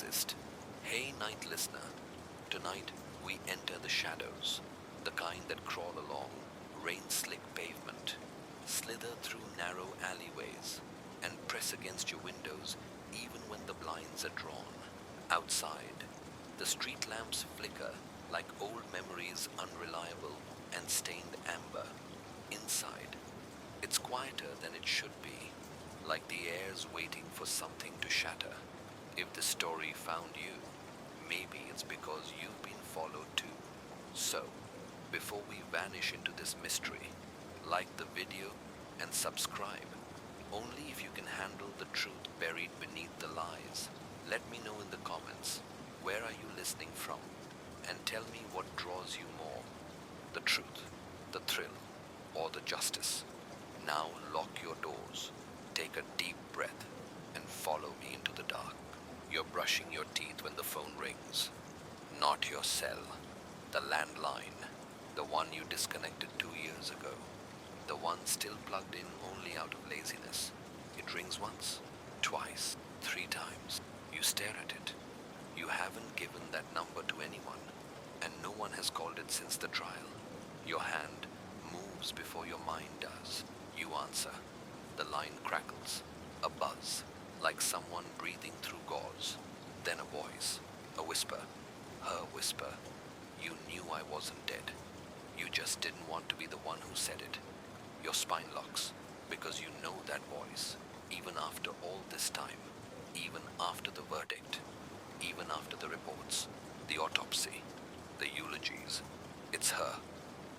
exist. Hey, night listener. Tonight, we enter the shadows, the kind that crawl along rain-slick pavement, slither through narrow alleyways, and press against your windows even when the blinds are drawn. Outside, the street lamps flicker like old memories, unreliable and stained amber. Inside, it's quieter than it should be, like the air's waiting for something to shatter. If the story found you, maybe it's because you've been followed too. So, before we vanish into this mystery, like the video and subscribe. Only if you can handle the truth buried beneath the lies. Let me know in the comments, where are you listening from? And tell me what draws you more, the truth, the thrill, or the justice. Now lock your doors, take a deep breath, and follow me into the dark. You're brushing your teeth when the phone rings. Not your cell, the landline, the one you disconnected 2 years ago, the one still plugged in only out of laziness. It rings once, twice, 3 times. You stare at it. You haven't given that number to anyone, and no one has called it since the trial. Your hand moves before your mind does. You answer. The line crackles, a buzz, like someone breathing through gauze. Then a voice, a whisper, her whisper. You knew I wasn't dead. You just didn't want to be the one who said it. Your spine locks, because you know that voice, even after all this time, even after the verdict, even after the reports, the autopsy, the eulogies. It's her,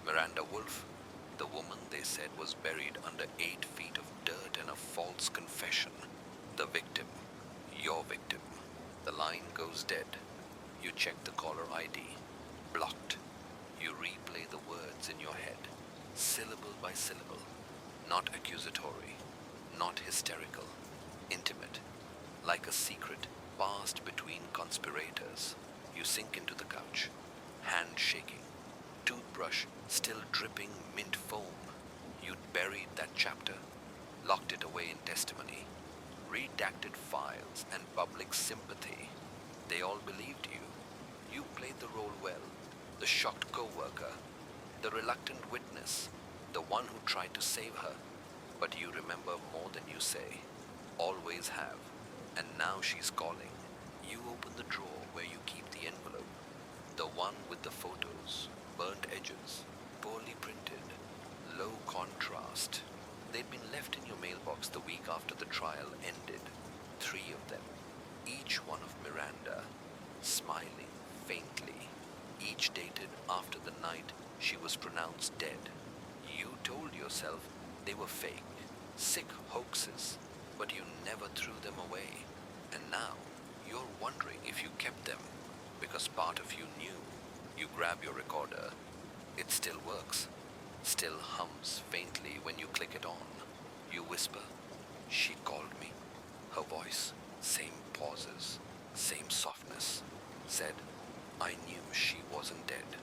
Miranda Wolfe, the woman they said was buried under 8 feet of dirt and a false confession. The victim, your victim. The line goes dead. You check the caller ID. Blocked. You replay the words in your head, syllable by syllable. Not accusatory, not hysterical, intimate, like a secret passed between conspirators. You sink into the couch, hand shaking, toothbrush still dripping mint foam. You'd buried that chapter, locked it away in testimony, redacted files and public sympathy. They all believed you. You played the role well, the shocked co-worker, the reluctant witness, the one who tried to save her. But you remember more than you say, always have, and now she's calling. You open the drawer where you keep the envelope, the one with the photos, burnt edges, poorly printed, low contrast. They'd been left in your mailbox the week after the trial ended, 3 of them, each one of Miranda, smiling faintly, each dated after the night she was pronounced dead. You told yourself they were fake, sick hoaxes, but you never threw them away. And now, you're wondering if you kept them, because part of you knew. You grab your recorder. It still works, still hums faintly when you click it on. You whisper, "She called me." Her voice, same pauses, same softness, said, "I knew she wasn't dead.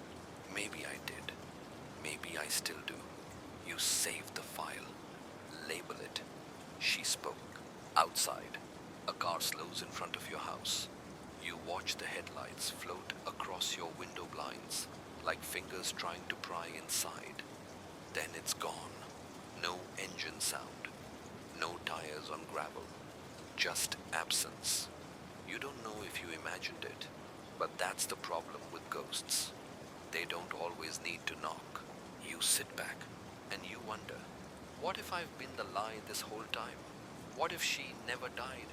Maybe I did. Maybe I still do." You saved the file. Label it. She spoke. Outside, a car slows in front of your house. You watch the headlights float across your window blinds, like fingers trying to pry inside. Then it's gone. No engine sound. No tires on gravel. Just absence. You don't know if you imagined it, but that's the problem with ghosts. They don't always need to knock. You sit back and you wonder, what if I've been the lie this whole time? What if she never died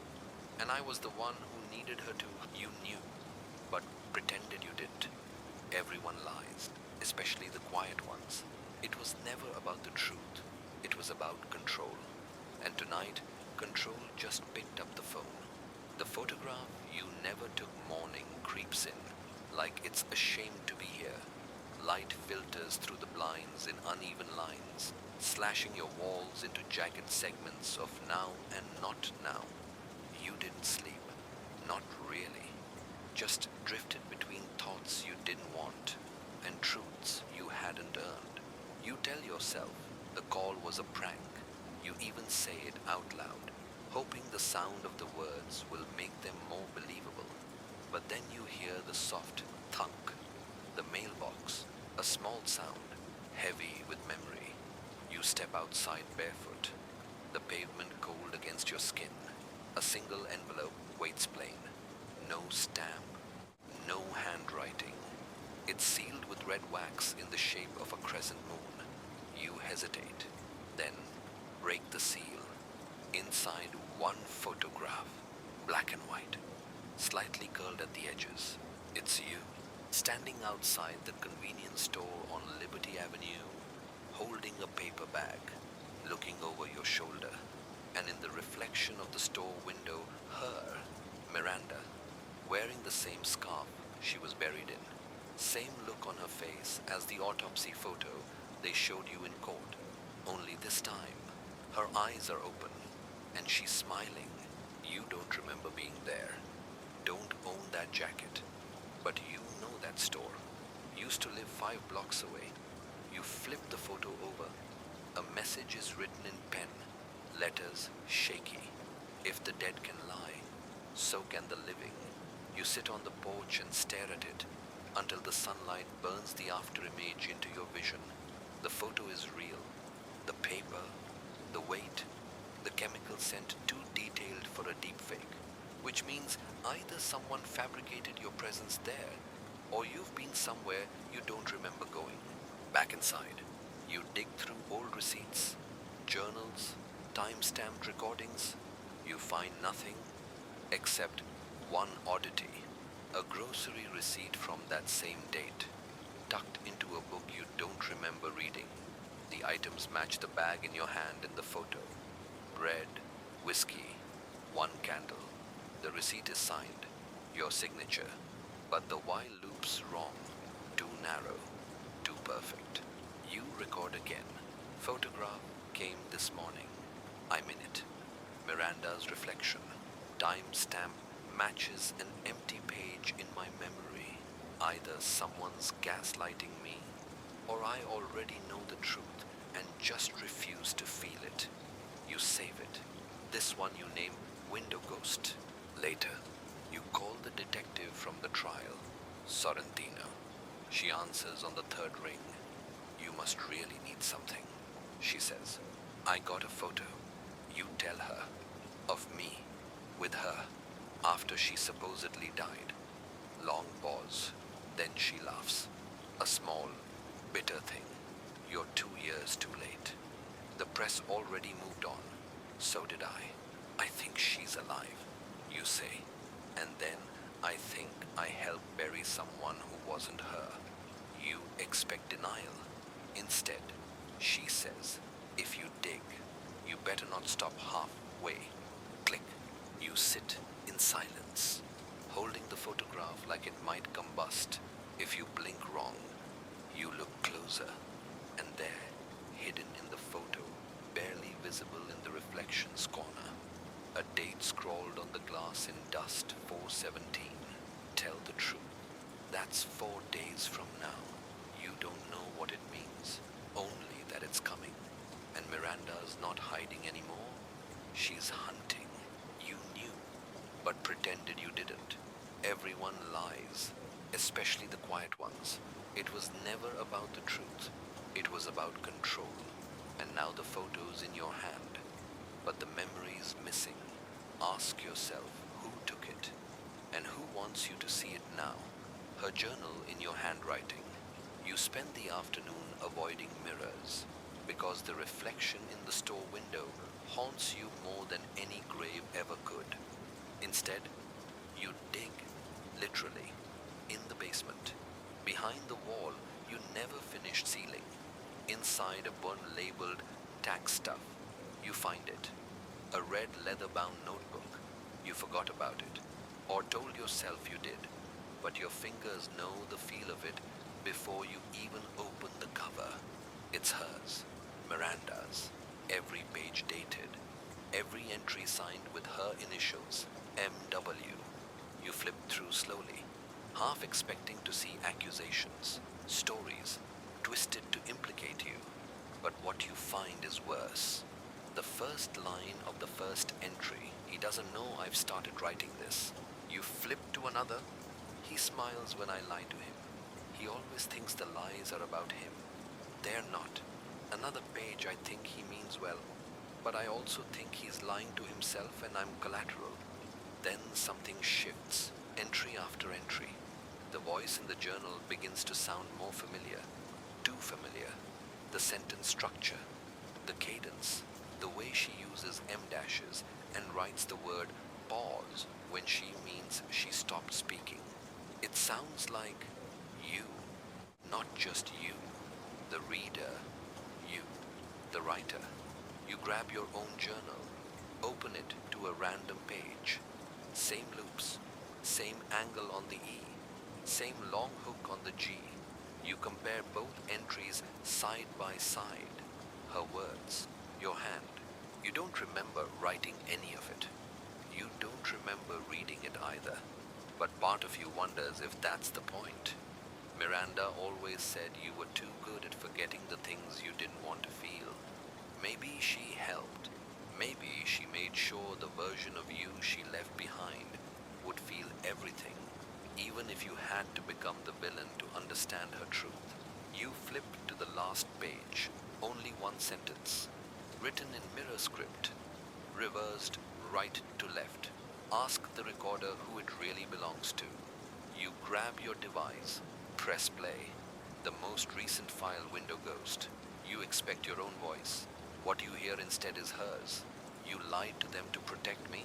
and I was the one who needed her to? You knew, but pretended you didn't. Everyone lies, especially the quiet ones. It was never about the truth. It was about control. And tonight, control just picked up the phone. The photograph you never took morning creeps in, like it's ashamed to be here. Light filters through the blinds in uneven lines, slashing your walls into jagged segments of now and not now. You didn't sleep. Not really. Just drifted between thoughts you didn't want and truths you hadn't earned. You tell yourself the call was a prank. You even say it out loud, hoping the sound of the words will make them more believable. But then you hear the soft thunk, the mailbox, a small sound, heavy with memory. You step outside barefoot, the pavement cold against your skin. A single envelope waits plain. No stamp, no handwriting. It's sealed with red wax in the shape of a crescent moon. You hesitate, then break the seal. Inside, one photograph, black and white, slightly curled at the edges. It's you, standing outside the convenience store on Liberty Avenue, holding a paper bag, looking over your shoulder, and in the reflection of the store window, her, Miranda, wearing the same scarf she was buried in, same look on her face as the autopsy photo they showed you in court. Only this time, her eyes are open, and she's smiling. You don't remember being there, don't own that jacket, but you know that store. Used to live 5 blocks away. You flip the photo over. A message is written in pen, letters shaky. If the dead can lie, so can the living. You sit on the porch and stare at it until the sunlight burns the afterimage into your vision. The photo is real. The paper, the weight, the chemical scent too detailed for a deepfake, which means either someone fabricated your presence there, or you've been somewhere you don't remember going. Back inside, you dig through old receipts, journals, time-stamped recordings. You find nothing except one oddity, a grocery receipt from that same date, tucked into a book you don't remember reading. The items match the bag in your hand in the photo. Bread, whiskey, one candle. The receipt is signed, your signature, but the while loop's wrong, too narrow, too perfect. You record again. Photograph came this morning. I'm in it. Miranda's reflection. Timestamp matches an empty page in my memory. Either someone's gaslighting me, or I already know the truth and just refuse to feel it. You save it. This one you name Window Ghost. Later, you call the detective from the trial, Sorrentino. She answers on the 3rd ring. You must really need something, she says. I got a photo. You tell her. Of me. With her. After she supposedly died. Long pause. Then she laughs. A small, bitter thing. You're 2 years too late. The press already moved on. So did I. I think she's alive, you say. And then I think I helped bury someone who wasn't her. You expect denial. Instead, she says, if you dig, you better not stop halfway. Click. You sit in silence, holding the photograph like it might combust. If you blink wrong, you look closer, and there, hidden in the photo, barely visible in the reflection's corner, a date scrawled on the glass in dust, 4/17. Tell the truth. That's 4 days from now. You don't know what it means, only that it's coming. And Miranda's not hiding anymore. She's hunting. You knew, but pretended you didn't. Everyone lies, especially the quiet ones. It was never about the truth. It was about control. And now the photo's in your hand, but the memory's missing. Ask yourself who took it, and who wants you to see it now. Her journal in your handwriting. You spend the afternoon avoiding mirrors, because the reflection in the store window haunts you more than any grave ever could. Instead, you dig, literally, in the basement. Behind the wall you never finished sealing. Inside a bin labeled tax stuff, you find it. A red leather-bound notebook. You forgot about it, or told yourself you did, but your fingers know the feel of it before you even open the cover. It's hers, Miranda's. Every page dated, every entry signed with her initials, M.W. You flip through slowly, half expecting to see accusations, stories, twisted to implicate you. But what you find is worse. The first line of the first entry. He doesn't know I've started writing this. You flip to another, He smiles when I lie to him. He always thinks the lies are about him. They're not. Another page, I think he means well, but I also think he's lying to himself and I'm collateral. Then something shifts, entry after entry. The voice in the journal begins to sound more familiar, too familiar. The sentence structure, the cadence, the way she uses em dashes and writes the word pause when she means she stopped speaking. It sounds like you, not just you, the reader, you, the writer. You grab your own journal, open it to a random page. Same loops, same angle on the E, same long hook on the G. You compare both entries side by side. Her words, your hand. You don't remember writing any of it. You don't remember reading it either. But part of you wonders if that's the point. Miranda always said you were too good at forgetting the things you didn't want to feel. Maybe she helped. Maybe she made sure the version of you she left behind would feel everything, even if you had to become the villain to understand her truth. You flipped to the last page, only one sentence, written in mirror script, reversed right to left. Ask the recorder who it really belongs to. You grab your device, press play. The most recent file window ghost. You expect your own voice. What you hear instead is hers. You lied to them to protect me,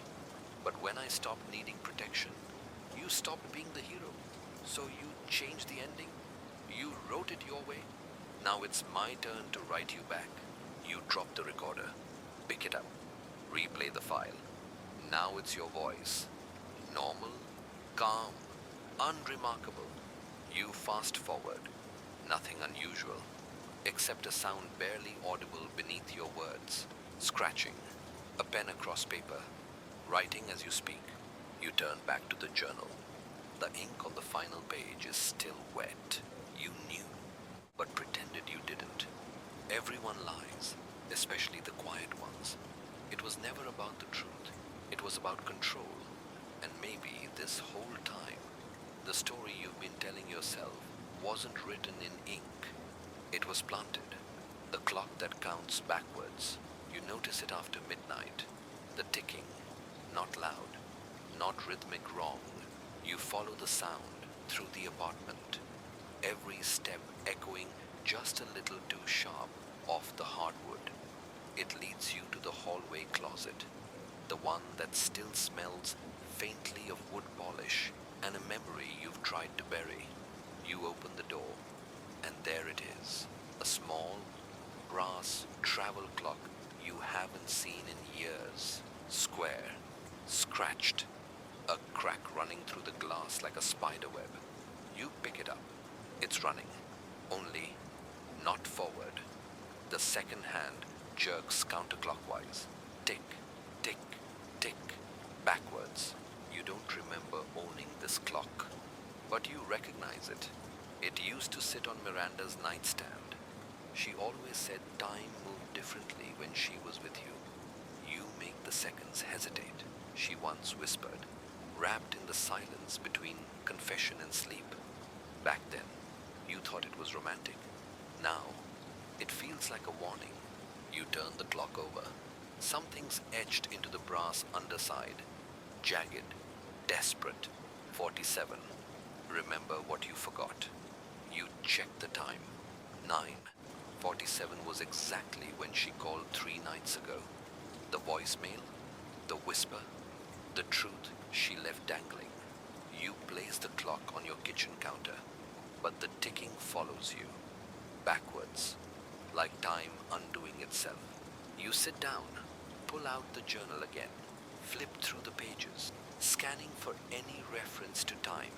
but when I stopped needing protection, you stopped being the hero. So you changed the ending. You wrote it your way. Now it's my turn to write you back. You drop the recorder, pick it up, replay the file. Now it's your voice. Normal, calm, unremarkable. You fast forward. Nothing unusual, except a sound barely audible beneath your words. Scratching, a pen across paper, writing as you speak. You turn back to the journal. The ink on the final page is still wet. You knew, but pretended you didn't. Everyone lies, especially the quiet ones. It was never about the truth. It was about control. And maybe this whole time, the story you've been telling yourself wasn't written in ink. It was planted. The clock that counts backwards. You notice it after midnight. The ticking, not loud, not rhythmic wrong. You follow the sound through the apartment. Every step echoing just a little too sharp off the hardwood. It leads you to the hallway closet. The one that still smells faintly of wood polish and a memory you've tried to bury. You open the door, and there it is, a small, brass travel clock you haven't seen in years. Square, scratched, a crack running through the glass like a spider web. You pick it up. It's running, only not forward. The second hand jerks counterclockwise. Tick, tick, tick, backwards. You don't remember owning this clock, but you recognize it. It used to sit on Miranda's nightstand. She always said time moved differently when she was with you. You make the seconds hesitate, she once whispered, wrapped in the silence between confession and sleep. Back then, you thought it was romantic. Now, it feels like a warning. You turn the clock over. Something's etched into the brass underside. Jagged, desperate. 47. Remember what you forgot. You check the time. 9:47 was exactly when she called 3 nights ago. The voicemail, the whisper, the truth she left dangling. You place the clock on your kitchen counter, but the ticking follows you, backwards, like time undoing itself. You sit down, pull out the journal again, flip through the pages, scanning for any reference to time.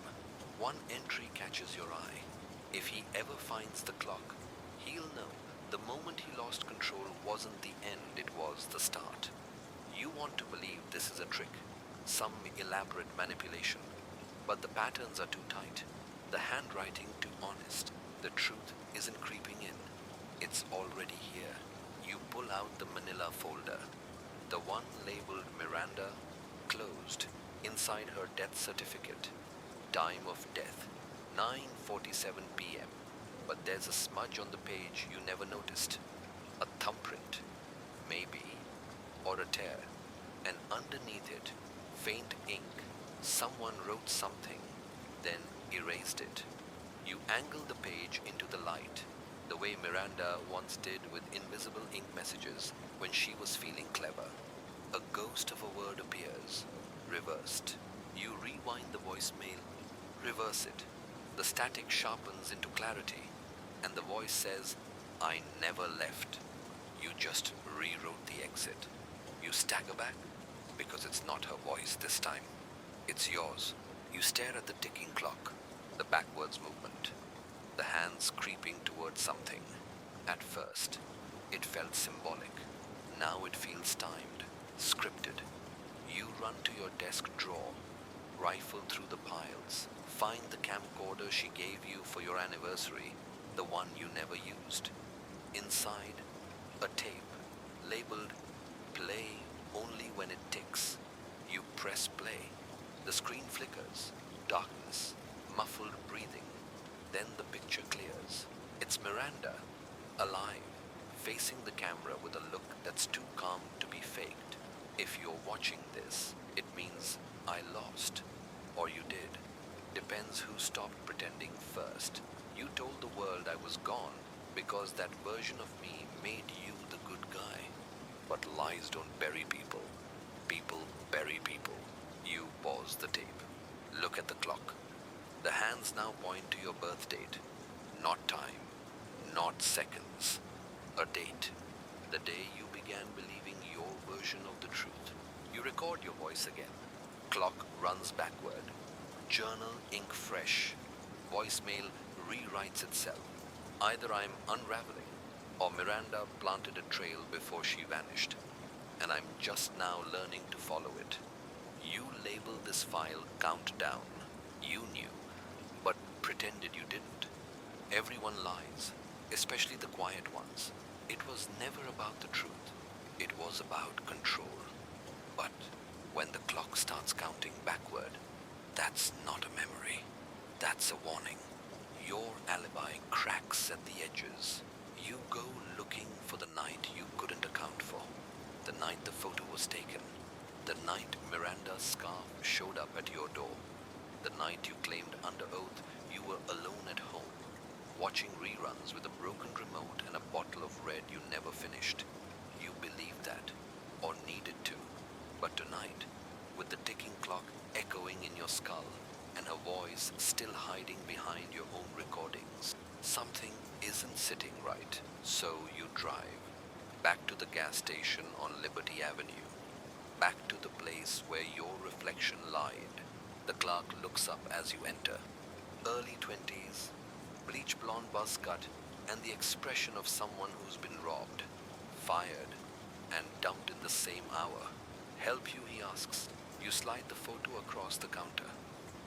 One entry catches your eye. If he ever finds the clock, he'll know the moment he lost control wasn't the end, it was the start. You want to believe this is a trick, some elaborate manipulation, but the patterns are too tight, the handwriting too honest, the truth isn't creeping in. It's already here. You pull out the manila folder, the one labeled Miranda, closed, inside her death certificate. time of death, 9:47 p.m. But there's a smudge on the page you never noticed. A thumbprint, maybe, or a tear. And underneath it, faint ink. Someone wrote something, then erased it. You angle the page into the light, the way Miranda once did with invisible ink messages when she was feeling clever. A ghost of a word appears, reversed. You rewind the voicemail, reverse it. The static sharpens into clarity, and the voice says, "I never left. You just rewrote the exit." You stagger back, because it's not her voice this time. It's yours. You stare at the ticking clock, the backwards movement, the hands creeping towards something. At first, it felt symbolic. Now it feels timed, scripted. You run to your desk drawer, rifle through the piles, find the camcorder she gave you for your anniversary, the one you never used. Inside, a tape, labeled "Play only when it ticks." You press play. The screen flickers, darkness, muffled breathing. Then the picture clears. It's Miranda, alive, facing the camera with a look that's too calm to be faked. If you're watching this, it means I lost. Or you did. Depends who stopped pretending first. You told the world I was gone because that version of me made you the good guy. But lies don't bury people. People bury people. You pause the tape. Look at the clock. The hands now point to your birth date. Not time. Not seconds. A date. The day you began believing your version of the truth. You record your voice again. Clock runs backward. Journal ink fresh. Voicemail rewrites itself. Either I'm unraveling, or Miranda planted a trail before she vanished, and I'm just now learning to follow it. You labeled this file Countdown. You knew, but pretended you didn't. Everyone lies, especially the quiet ones. It was never about the truth. It was about control. But when the clock starts counting backward, that's not a memory. That's a warning. Your alibi cracks at the edges. You go looking for the night you couldn't account for. The night the photo was taken. The night Miranda's scarf showed up at your door. The night you claimed under oath you were alone at home, watching reruns with a broken remote and a bottle of red you never finished. You believed that, or needed to. But tonight, with the ticking clock echoing in your skull, and her voice still hiding behind your own recordings, something isn't sitting right. So you drive back to the gas station on Liberty Avenue, back to the place where your reflection lied. The clerk looks up as you enter. Early 20s, bleach blonde buzz cut, and the expression of someone who's been robbed, fired, and dumped in the same hour. "Help you?" he asks. You slide the photo across the counter.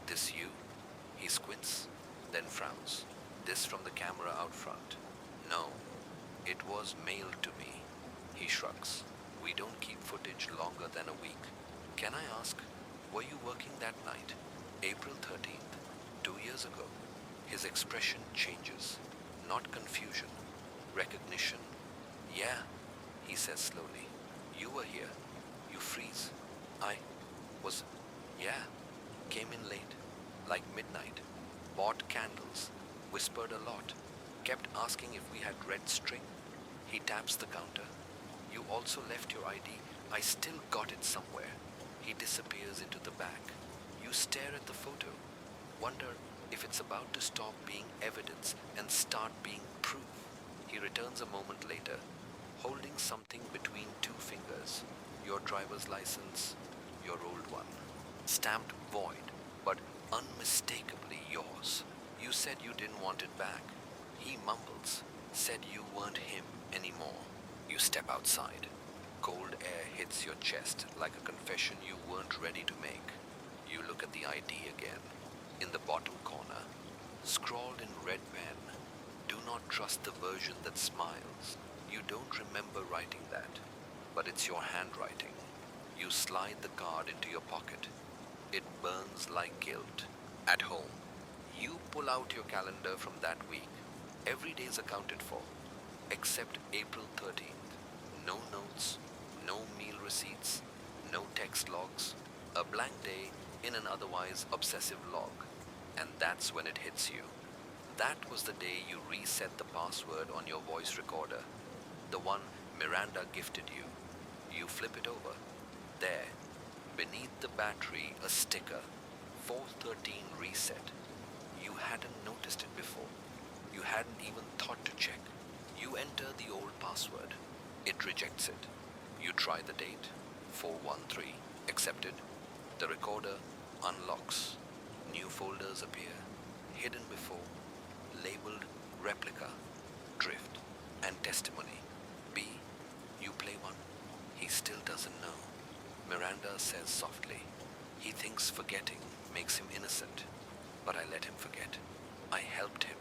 "This you?" He squints, then frowns. "This from the camera out front." "No, it was mailed to me." He shrugs. "We don't keep footage longer than a week." "Can I ask, were you working that night? April 13th, 2 years ago?" His expression changes. Not confusion, recognition. "Yeah," he says slowly. "You were here." You freeze. "I was, yeah." Came in late, like midnight. Bought candles. Whispered a lot. Kept asking if we had red string. He taps the counter. "You also left your ID. I still got it somewhere." He disappears into the back. You stare at the photo. Wonder if it's about to stop being evidence and start being proof. He returns a moment later, holding something between two fingers. Your driver's license, your old one. Stamped void, but unmistakably yours. You said you didn't want it back. He mumbles, said you weren't him anymore. You step outside. Cold air hits your chest like a confession you weren't ready to make. You look at the ID again. In the bottom corner, scrawled in red pen, "Do not trust the version that smiles." You don't remember writing that, but it's your handwriting. You slide the card into your pocket. It burns like guilt. At home, you pull out your calendar from that week. Every day is accounted for, except April 13th. No notes, no meal receipts, no text logs, a blank day in an otherwise obsessive log. And that's when it hits you. That was the day you reset the password on your voice recorder, the one Miranda gifted you. You flip it over. There, beneath the battery, a sticker, 413 reset. You hadn't noticed it before. You hadn't even thought to check. You enter the old password. It rejects it. You try the date, 413, accepted. The recorder unlocks. New folders appear, hidden before, labeled replica, drift, and testimony. B, you play one. He still doesn't know. Miranda says softly. He thinks forgetting makes him innocent, but I let him forget. I helped him.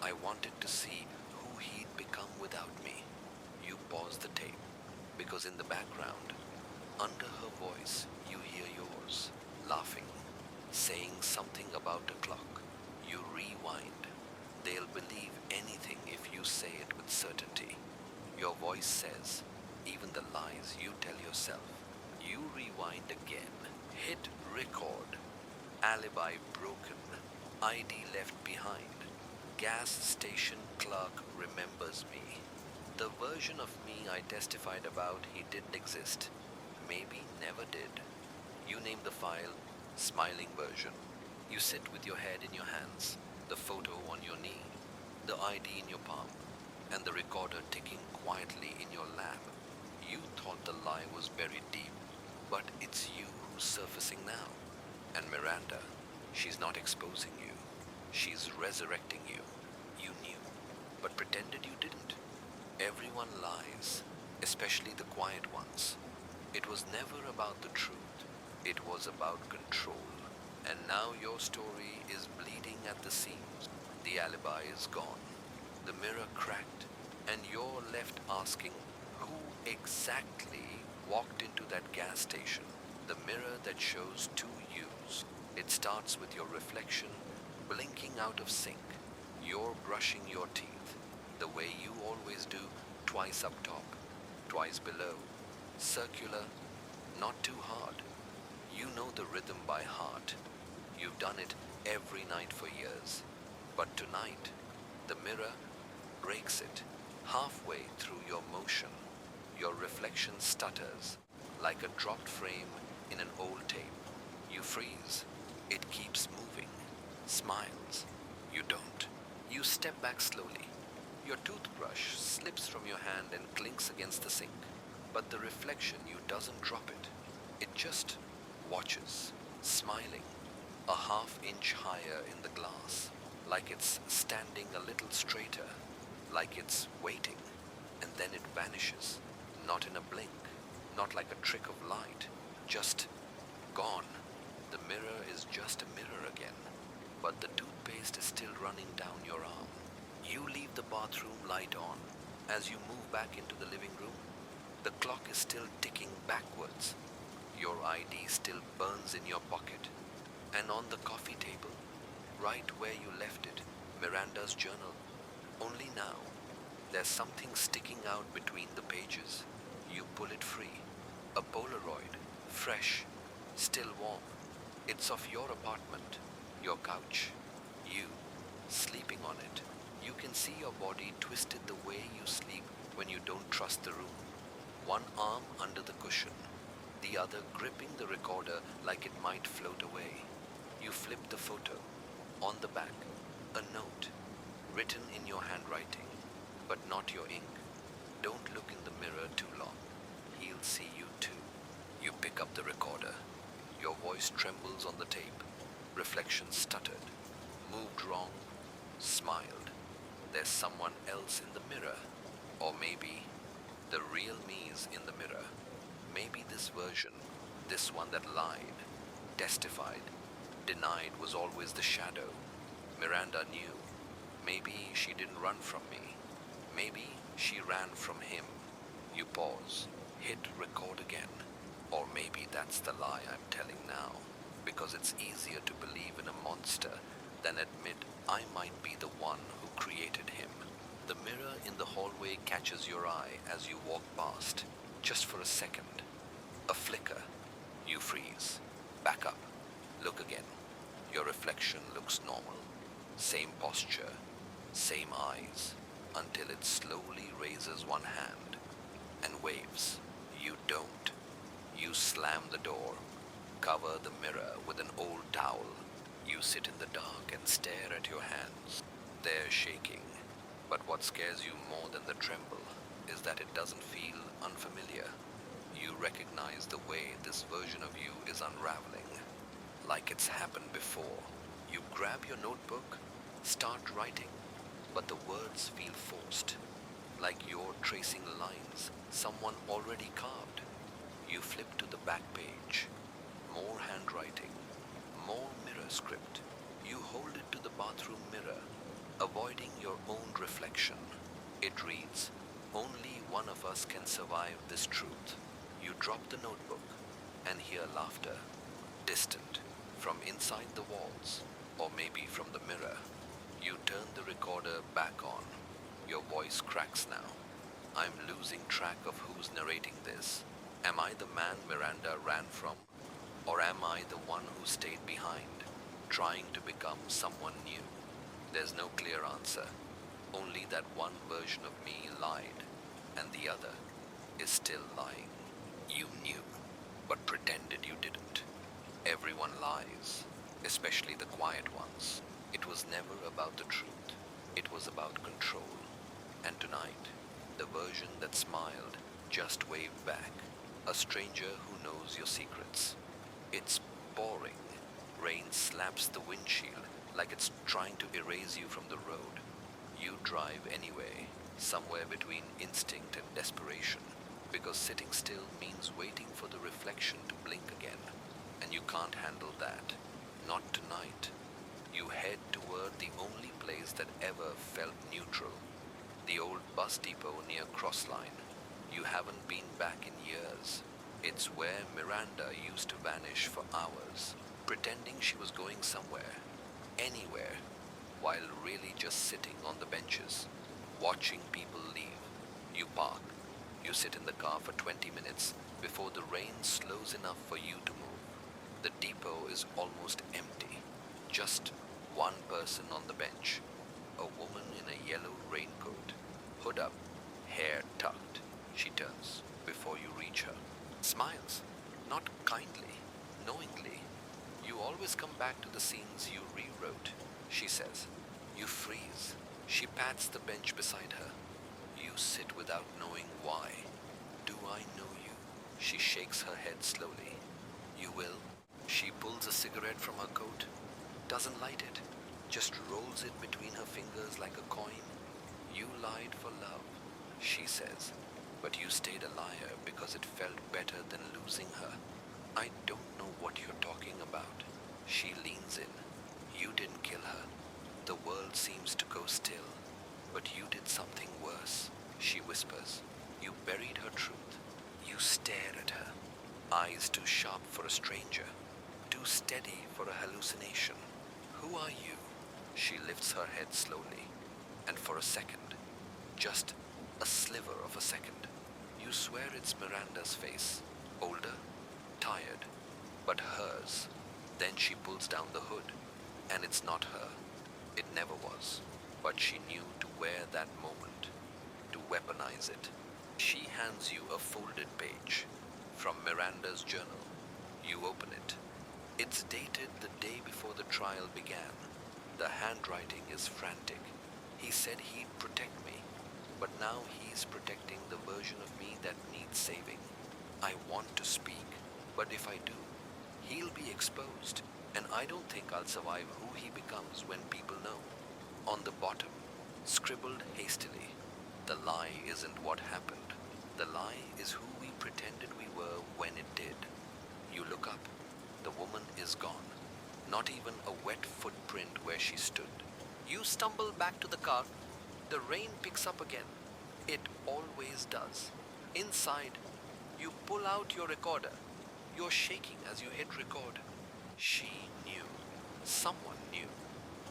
I wanted to see who he'd become without me. You pause the tape, because in the background, under her voice, you hear yours, laughing, saying something about a clock. You rewind. They'll believe anything if you say it with certainty. Your voice says, even the lies you tell yourself. You rewind again. Hit record. Alibi broken. ID left behind. Gas station clerk remembers me. The version of me I testified about he didn't exist. Maybe never did. You name the file, smiling version. You sit with your head in your hands, the photo on your knee, the ID in your palm, and the recorder ticking quietly in your lap. You thought the lie was buried deep, but it's you who's surfacing now. And Miranda, she's not exposing you. She's resurrecting you. You knew, but pretended you didn't. Everyone lies, especially the quiet ones. It was never about the truth. It was about control. And now your story is bleeding at the seams. The alibi is gone. The mirror cracked, and you're left asking who exactly walked into that gas station. The mirror that shows two yous. It starts with your reflection blinking out of sync. You're brushing your teeth, the way you always do, twice up top, twice below. Circular, not too hard. You know the rhythm by heart. You've done it every night for years. But tonight, the mirror breaks it. Halfway through your motion, your reflection stutters like a dropped frame in an old tape. You freeze. It keeps moving. Smiles. You don't. You step back slowly. Your toothbrush slips from your hand and clinks against the sink. But the reflection, you doesn't drop it. It just watches, smiling, a half-inch higher in the glass, like it's standing a little straighter, like it's waiting, and then it vanishes, not in a blink, not like a trick of light, just gone. The mirror is just a mirror again, but the toothpaste is still running down your arm. You leave the bathroom light on. As you move back into the living room, the clock is still ticking backwards. Your ID still burns in your pocket. And on the coffee table, right where you left it, Miranda's journal. Only now, there's something sticking out between the pages. You pull it free. A Polaroid, fresh, still warm. It's of your apartment, your couch, you, sleeping on it. You can see your body twisted the way you sleep when you don't trust the room. One arm under the cushion, the other gripping the recorder like it might float away. You flip the photo. On the back, a note, written in your handwriting, but not your ink. Don't look in the mirror too long. He'll see you too. You pick up the recorder. Your voice trembles on the tape. Reflection stuttered. Moved wrong. Smiled. There's someone else in the mirror. Or maybe the real me's in the mirror. Maybe this version, this one that lied, testified, denied was always the shadow. Miranda knew. Maybe she didn't run from me. Maybe she ran from him. You pause. Hit record again. Or maybe that's the lie I'm telling now, because it's easier to believe in a monster I might be the one who created him. The mirror in the hallway catches your eye as you walk past, just for a second. A flicker. You freeze. Back up. Look again. Your reflection looks normal. Same posture, same eyes, until it slowly raises one hand and waves. You don't. You slam the door, cover the mirror with an old towel. You sit in the dark and stare at your hands. They're shaking. But what scares you more than the tremble is that it doesn't feel unfamiliar. You recognize the way this version of you is unraveling, like it's happened before. You grab your notebook, start writing, but the words feel forced, like you're tracing lines someone already carved. You flip to the back page. More handwriting, more mirror script. You hold it to the bathroom mirror, avoiding your own reflection. It reads, "Only one of us can survive this truth." You drop the notebook and hear laughter, distant, from inside the walls, or maybe from the mirror. You turn the recorder back on. Your voice cracks now. I'm losing track of who's narrating this. Am I the man Miranda ran from? Or am I the one who stayed behind, trying to become someone new? There's no clear answer. Only that one version of me lied, and the other is still lying. You knew, but pretended you didn't. Everyone lies, especially the quiet ones. It was never about the truth. It was about control. And tonight, the version that smiled just waved back. A stranger who knows your secrets. It's boring. Rain slaps the windshield like it's trying to erase you from the road. You drive anyway, somewhere between instinct and desperation, because sitting still means waiting for the reflection to blink again. And you can't handle that. Not tonight. You head toward the only place that ever felt neutral. The old bus depot near Crossline. You haven't been back in years. It's where Miranda used to vanish for hours, pretending she was going somewhere, anywhere, while really just sitting on the benches, watching people leave. You park. You sit in the car for 20 minutes before the rain slows enough for you to move. The depot is almost empty. Just one person on the bench. A woman in a yellow raincoat, hood up, hair tucked. She turns before you reach her. Smiles, not kindly, knowingly. "You always come back to the scenes you rewrote," she says. You freeze. She pats the bench beside her. You sit without knowing why. "Do I know you?" She shakes her head slowly. "You will." She pulls a cigarette from her coat, doesn't light it, just rolls it between her fingers like a coin. "You lied for love," she says, "but you stayed a liar because it felt better than losing her." "I don't know what you're talking about." She leans in. "You didn't kill her. The world seems to go still, but you did something worse," she whispers. "You buried her truth. You stare at her, eyes too sharp for a stranger, too steady for a hallucination. Who are you?" She lifts her head slowly, and for a second, just a sliver of a second, you swear it's Miranda's face. Older, tired, but hers. Then she pulls down the hood, and it's not her. It never was, but she knew to wear that moment, to weaponize it. She hands you a folded page from Miranda's journal. You open it. It's dated the day before the trial began. The handwriting is frantic. "He said he'd protect me, but now he's protecting the version of me that needs saving. I want to speak, but if I do, he'll be exposed, and I don't think I'll survive who he becomes when people know." On the bottom, scribbled hastily, "The lie isn't what happened. The lie is who we pretended we were when it did." You look up. The woman is gone. Not even a wet footprint where she stood. You stumble back to the car. The rain picks up again. It always does. Inside, you pull out your recorder. You're shaking as you hit record. She knew. Someone knew.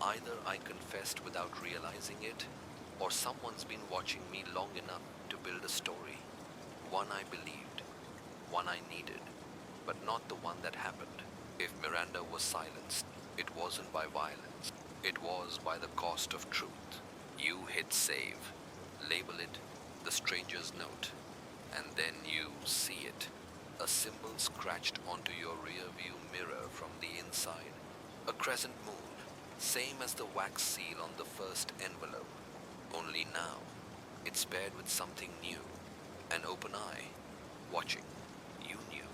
Either I confessed without realizing it, or someone's been watching me long enough to build a story. One I believed, one I needed, but not the one that happened. If Miranda was silenced, it wasn't by violence. It was by the cost of truth. You hit save, label it the stranger's note, and then you see it. A symbol scratched onto your rear view mirror from the inside. A crescent moon, same as the wax seal on the first envelope. Only now, it's paired with something new. An open eye, watching. You knew,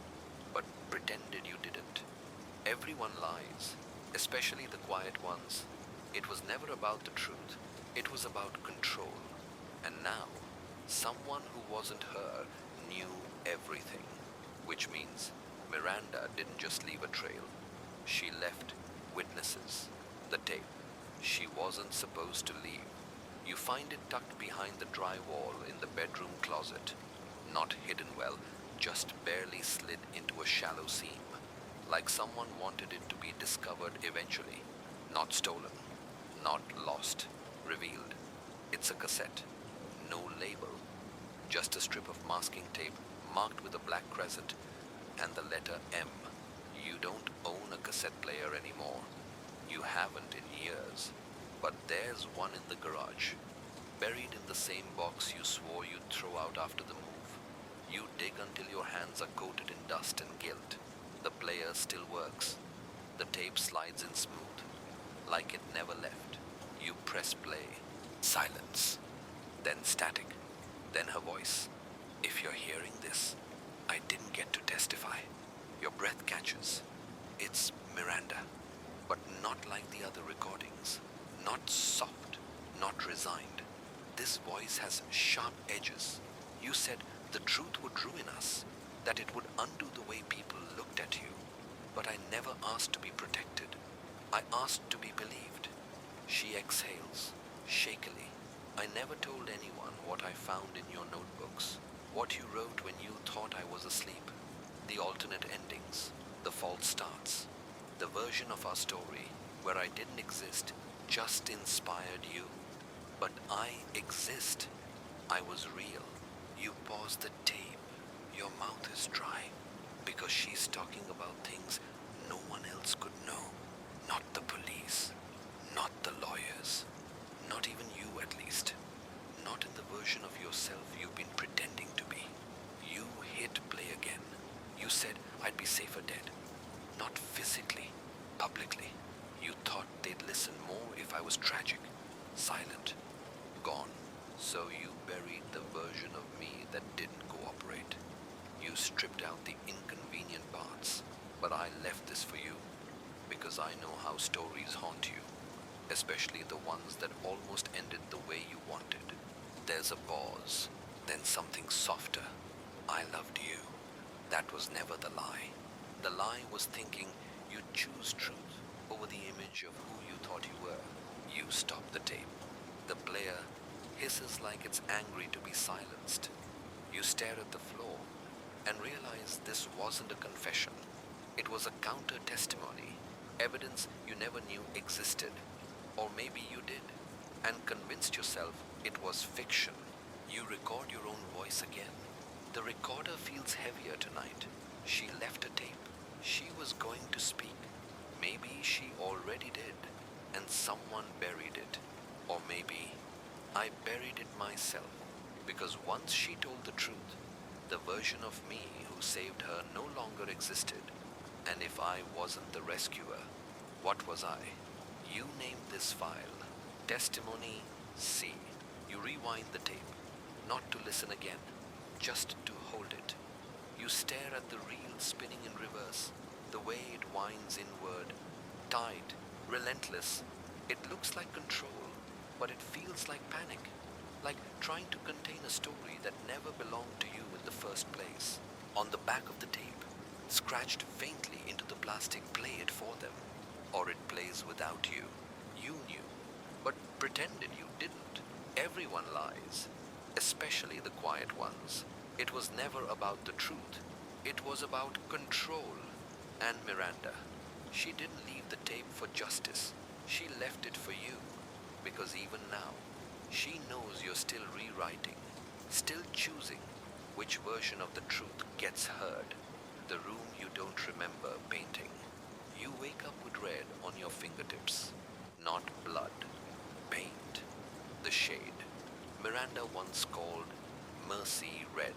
but pretended you didn't. Everyone lies, especially the quiet ones. It was never about the truth. It was about control. And now, someone who wasn't her knew everything. Which means Miranda didn't just leave a trail. She left witnesses. The tape. She wasn't supposed to leave. You find it tucked behind the drywall in the bedroom closet. Not hidden well, just barely slid into a shallow seam. Like someone wanted it to be discovered eventually. Not stolen. Not lost. Revealed. It's a cassette. No label. Just a strip of masking tape marked with a black crescent and the letter M. You don't own a cassette player anymore. You haven't in years. But there's one in the garage, buried in the same box you swore you'd throw out after the move. You dig until your hands are coated in dust and guilt. The player still works. The tape slides in smooth, like it never left. You press play. Silence. Then static. Then her voice. If you're hearing this, I didn't get to testify. Your breath catches. It's Miranda, but not like the other recordings. Not soft, not resigned. This voice has sharp edges. You said the truth would ruin us, that it would undo the way people looked at you. But I never asked to be protected. I asked to be believed. She exhales, shakily. I never told anyone what I found in your notebooks, what you wrote when you thought I was asleep, the alternate endings, the false starts, the version of our story where I didn't exist, just inspired you. But I exist. I was real. You pause the tape. Your mouth is dry because she's talking about things no one else could know. Not the police, not the lawyers, not even you at least. Not in the version of yourself you've been pretending to be. You hit play again. You said I'd be safer dead. Not physically, publicly. You thought they'd listen more if I was tragic, silent, gone. So you buried the version of me that didn't cooperate. You stripped out the inconvenient parts, but I left this for you because I know how stories haunt you, especially the ones that almost ended the way you wanted. There's a pause, then something softer. I loved you. That was never the lie. The lie was thinking you'd choose truth over the image of who you thought you were. You stop the tape. The player hisses like it's angry to be silenced. You stare at the floor and realize this wasn't a confession. It was a counter-testimony, evidence you never knew existed. Or maybe you did, and convinced yourself it was fiction. You record your own voice again. The recorder feels heavier tonight. She left a tape. She was going to speak. Maybe she already did, and someone buried it. Or maybe I buried it myself, because once she told the truth, the version of me who saved her no longer existed. And if I wasn't the rescuer, what was I? You named this file Testimony C. You rewind the tape, not to listen again, just to hold it. You stare at the reel spinning in reverse, the way it winds inward, tight, relentless. It looks like control, but it feels like panic, like trying to contain a story that never belonged to you in the first place. On the back of the tape, scratched faintly into the plastic, play it for them, or it plays without you. You knew, but pretended you didn't. Everyone lies, especially the quiet ones. It was never about the truth. It was about control. And Miranda, she didn't leave the tape for justice. She left it for you, because even now, she knows you're still rewriting, still choosing which version of the truth gets heard. The room you don't remember painting. You wake up with red on your fingertips. Not blood, paint, the shade. Miranda once called mercy red,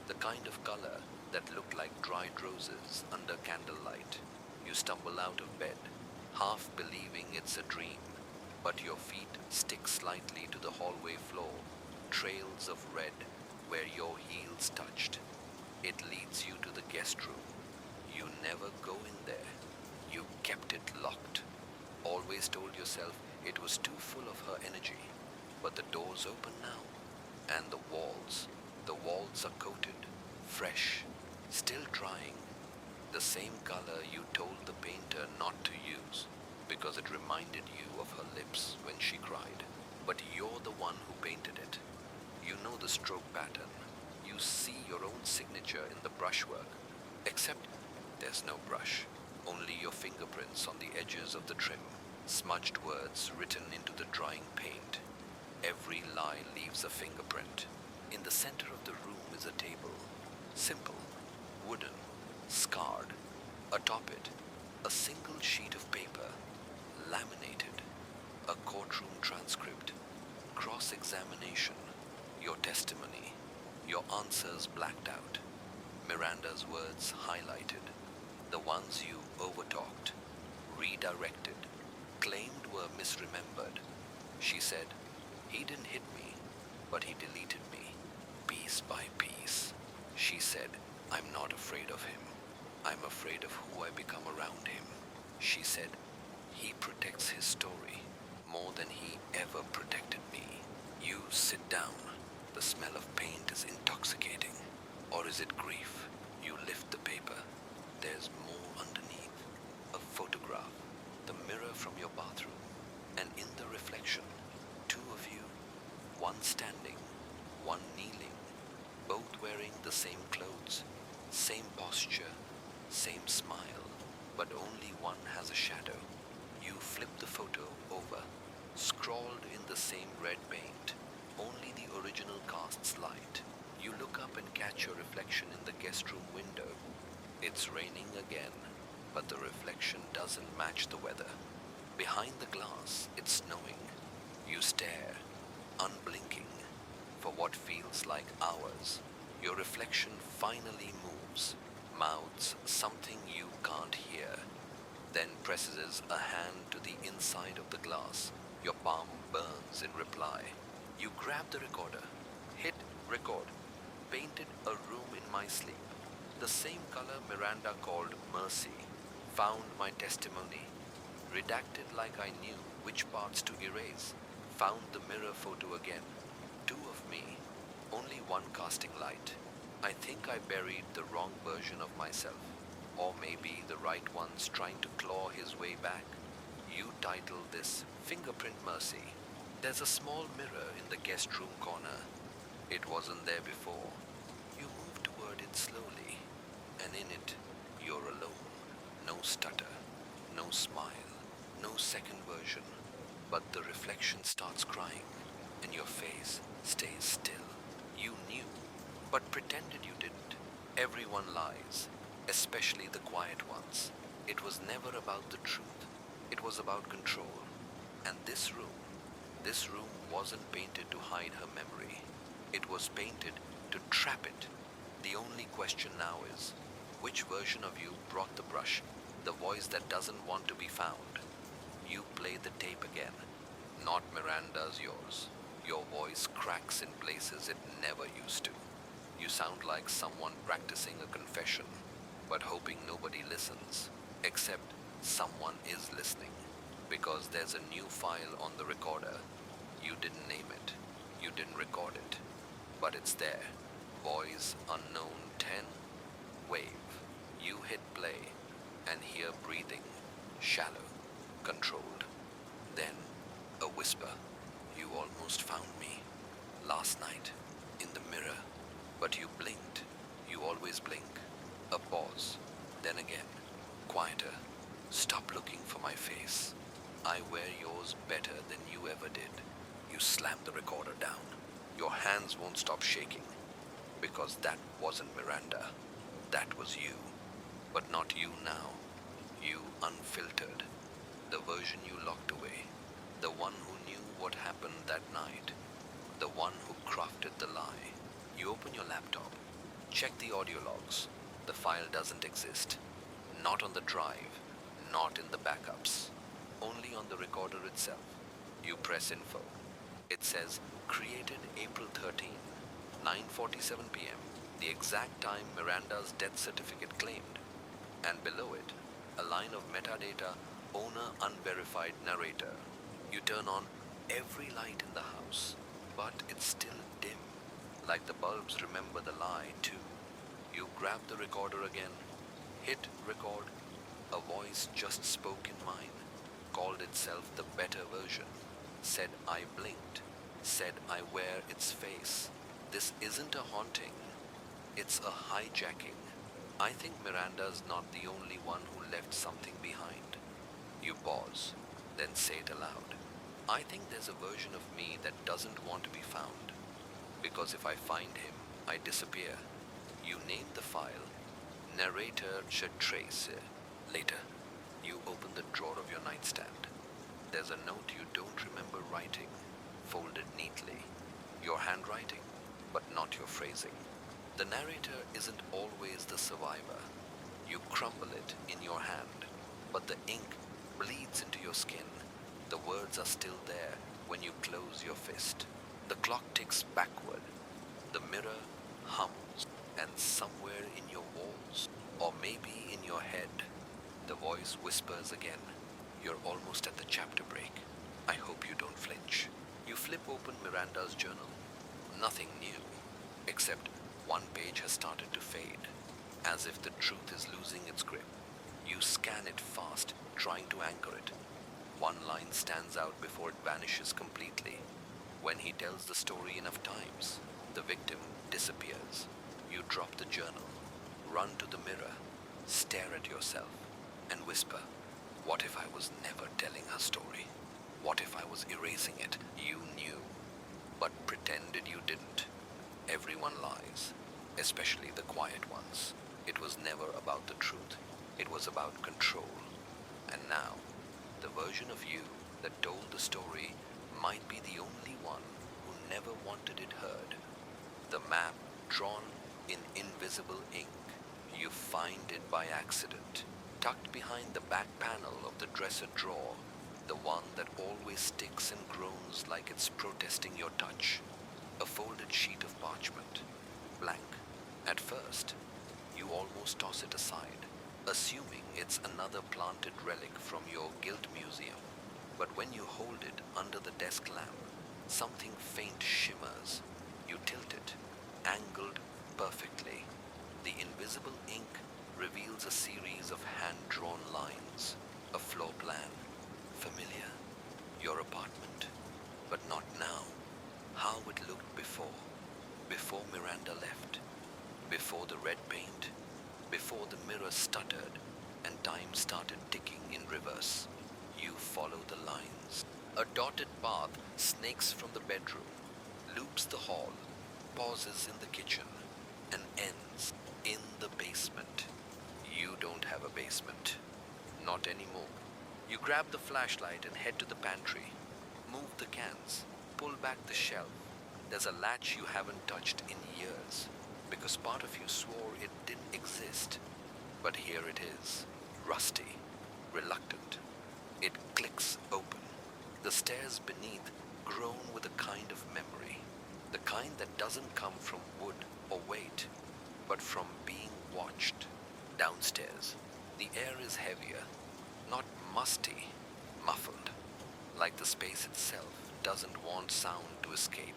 the kind of color that looked like dried roses under candlelight. You stumble out of bed, half believing it's a dream, but your feet stick slightly to the hallway floor, trails of red where your heels touched. It leads you to the guest room. You never go in there. You kept it locked. Always told yourself it was too full of her energy. But the door's open now. And the walls are coated, fresh, still drying. The same color you told the painter not to use because it reminded you of her lips when she cried. But you're the one who painted it. You know the stroke pattern. You see your own signature in the brushwork. Except there's no brush. Only your fingerprints on the edges of the trim. Smudged words written into the drying paint. Every lie leaves a fingerprint. In the center of the room is a table. Simple, wooden, scarred. Atop it, a single sheet of paper, laminated. A courtroom transcript. Cross-examination. Your testimony. Your answers blacked out. Miranda's words highlighted. The ones you overtalked, redirected, claimed were misremembered. She said, "He didn't hit me, but he deleted me, piece by piece." She said, "I'm not afraid of him. I'm afraid of who I become around him." She said, "He protects his story more than he ever protected me." You sit down. The smell of paint is intoxicating. Or is it grief? You lift the paper. There's more underneath. A photograph. The mirror from your bathroom. And in the reflection, two of you. One standing, one kneeling. Both wearing the same clothes. Same posture. Same smile. But only one has a shadow. You flip the photo over. Scrawled in the same red paint. Only the original casts light. You look up and catch your reflection in the guest room window. It's raining again, but the reflection doesn't match the weather. Behind the glass, it's snowing. You stare, unblinking, for what feels like hours. Your reflection finally moves, mouths something you can't hear, then presses a hand to the inside of the glass. Your palm burns in reply. You grab the recorder, hit record, painted a room in my sleep. The same color Miranda called mercy, found my testimony, redacted like I knew which parts to erase, found the mirror photo again, two of me, only one casting light. I think I buried the wrong version of myself, or maybe the right one's trying to claw his way back. You titled this Fingerprint Mercy. There's a small mirror in the guest room corner. It wasn't there before. You move toward it slowly, and in it, you're alone. No stutter, no smile, no second version. But the reflection starts crying, and your face stays still. You knew, but pretended you didn't. Everyone lies, especially the quiet ones. It was never about the truth. It was about control. And this room wasn't painted to hide her memory. It was painted to trap it. The only question now is, which version of you brought the brush, the voice that doesn't want to be found? You play the tape again. Not Miranda's, yours. Your voice cracks in places it never used to. You sound like someone practicing a confession, but hoping nobody listens. Except someone is listening, because there's a new file on the recorder. You didn't name it. You didn't record it. But it's there. Voice unknown 10. Wave. You hit play and hear breathing. Shallow. Controlled. Then a whisper. You almost found me. Last night. In the mirror. But you blinked. You always blink. A pause. Then again. Quieter. Stop looking for my face. I wear yours better than you ever did. You slam the recorder down. Your hands won't stop shaking. Because that wasn't Miranda. That was you. But not you now. You unfiltered. The version you locked away. The one who knew what happened that night. The one who crafted the lie. You open your laptop. Check the audio logs. The file doesn't exist. Not on the drive. Not in the backups. Only on the recorder itself. You press info. It says, created April 13, 9:47 p.m., the exact time Miranda's death certificate claimed. And below it, a line of metadata, owner unverified narrator. You turn on every light in the house, but it's still dim, like the bulbs remember the lie too. You grab the recorder again, hit record. A voice just spoke in mine, called itself the better version, said I blinked, said I wear its face. This isn't a haunting, it's a hijacking. I think Miranda's not the only one who left something behind. You pause, then say it aloud. I think there's a version of me that doesn't want to be found. Because if I find him, I disappear. You name the file. Narrator should trace. Later, you open the drawer of your nightstand. There's a note you don't remember writing, folded neatly. Your handwriting, but not your phrasing. The narrator isn't always the survivor. You crumble it in your hand, but the ink bleeds into your skin. The words are still there when you close your fist. The clock ticks backward. The mirror hums, and somewhere in your walls, or maybe in your head, the voice whispers again. You're almost at the chapter break. I hope you don't flinch. You flip open Miranda's journal. Nothing new, except one page has started to fade, as if the truth is losing its grip. You scan it fast, trying to anchor it. One line stands out before it vanishes completely. When he tells the story enough times, the victim disappears. You drop the journal, run to the mirror, stare at yourself, and whisper, what if I was never telling her story? What if I was erasing it? You knew, but pretended you didn't. Everyone lies, especially the quiet ones. It was never about the truth. It was about control. And now, the version of you that told the story might be the only one who never wanted it heard. The map drawn in invisible ink. You find it by accident, tucked behind the back panel of the dresser drawer, the one that always sticks and groans like it's protesting your touch. A folded sheet of parchment, blank. At first, you almost toss it aside, assuming it's another planted relic from your guilt museum. But when you hold it under the desk lamp, something faint shimmers. You tilt it, angled perfectly. The invisible ink reveals a series of hand-drawn lines, a floor plan. Familiar? Your apartment, but not now. How it looked before Miranda left, before the red paint, before the mirror stuttered and time started ticking in reverse. You follow the lines. A dotted path snakes from the bedroom, loops the hall, pauses in the kitchen, and ends in the basement. You don't have a basement. Not anymore. You grab the flashlight and head to the pantry. Move the cans. Pull back the shelf. There's a latch you haven't touched in years, because part of you swore it didn't exist. But here it is, rusty, reluctant. It clicks open. The stairs beneath groan with a kind of memory, the kind that doesn't come from wood or weight, but from being watched. Downstairs, the air is heavier, not musty, muffled, like the space itself doesn't want sound to escape.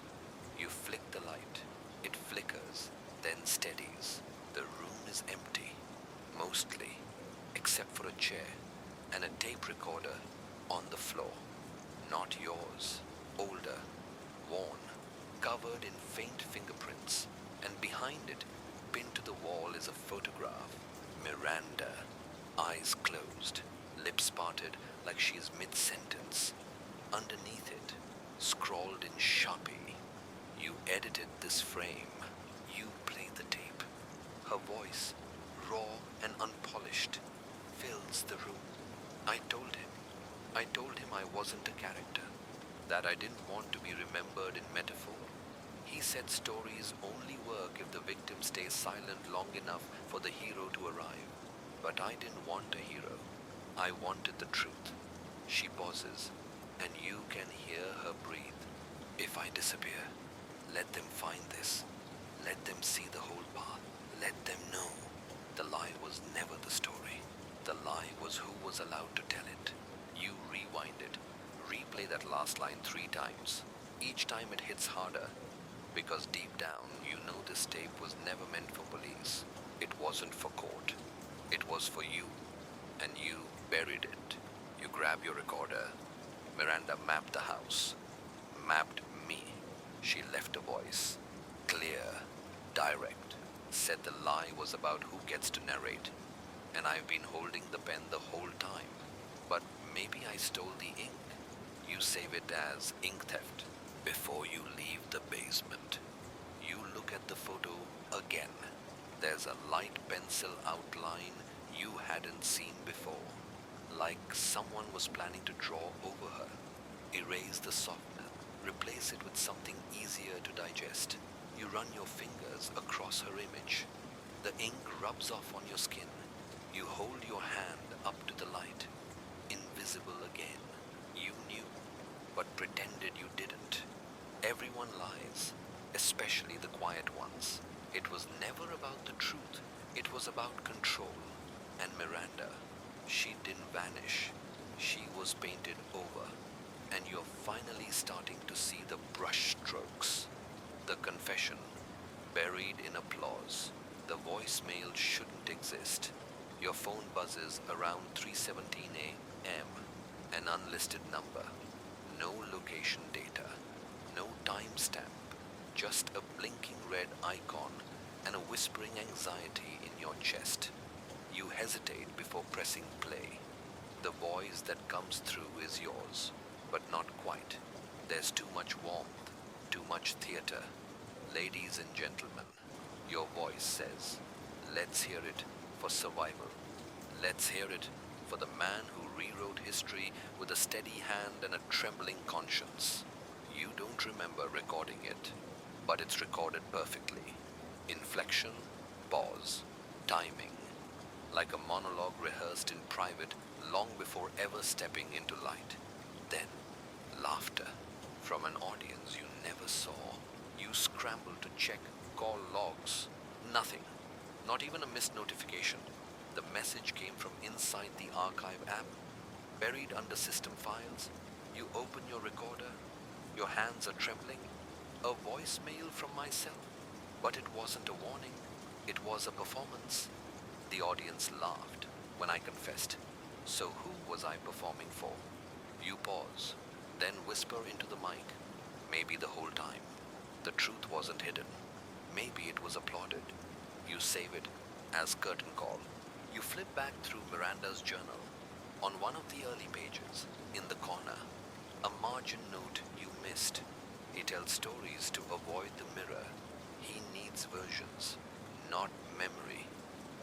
You flick the light. It flickers, then steadies. The room is empty, mostly, except for a chair and a tape recorder on the floor. Not yours. Older, worn, covered in faint fingerprints, and behind it, pinned to the wall, is a photograph. Miranda, eyes closed, lips parted like she is mid-sentence. Underneath it, scrawled in Sharpie, "You edited this frame. You played the tape." Her voice, raw and unpolished, fills the room. I told him I wasn't a character, that I didn't want to be remembered in metaphor. He said stories only work if the victim stays silent long enough for the hero to arrive. But I didn't want a hero. I wanted the truth. She pauses, and you can hear her breathe. If I disappear, let them find this. Let them see the whole path. Let them know. The lie was never the story. The lie was who was allowed to tell it. You rewind it. Replay that last line 3 times. Each time it hits harder. Because deep down, you know this tape was never meant for police. It wasn't for court. It was for you. And you buried it. You grab your recorder. Miranda mapped the house. Mapped me. She left a voice. Clear. Direct. Said the lie was about who gets to narrate. And I've been holding the pen the whole time. But maybe I stole the ink. You save it as ink theft. Before you leave the basement, you look at the photo again. There's a light pencil outline you hadn't seen before, like someone was planning to draw over her. Erase the softener, replace it with something easier to digest. You run your fingers across her image. The ink rubs off on your skin. You hold your hand up to the light. Invisible again. You knew, but pretended you didn't. Everyone lies, especially the quiet ones. It was never about the truth. It was about control. And Miranda, she didn't vanish. She was painted over. And you're finally starting to see the brush strokes. The confession, buried in applause. The voicemail shouldn't exist. Your phone buzzes around 3:17 a.m. An unlisted number. No location data. No timestamp, just a blinking red icon and a whispering anxiety in your chest. You hesitate before pressing play. The voice that comes through is yours, but not quite. There's too much warmth, too much theater. Ladies and gentlemen, your voice says, let's hear it for survival. Let's hear it for the man who rewrote history with a steady hand and a trembling conscience. You don't remember recording it, but it's recorded perfectly. Inflection, pause, timing, like a monologue rehearsed in private long before ever stepping into light. Then, laughter from an audience you never saw. You scramble to check call logs. Nothing, not even a missed notification. The message came from inside the archive app, buried under system files. You open your recorder. Your hands are trembling. A voicemail from myself. But it wasn't a warning. It was a performance. The audience laughed when I confessed. So who was I performing for? You pause, then whisper into the mic. Maybe the whole time. The truth wasn't hidden. Maybe it was applauded. You save it as curtain call. You flip back through Miranda's journal. On one of the early pages, in the corner, a margin note you missed. He tells stories to avoid the mirror. He needs versions, not memory.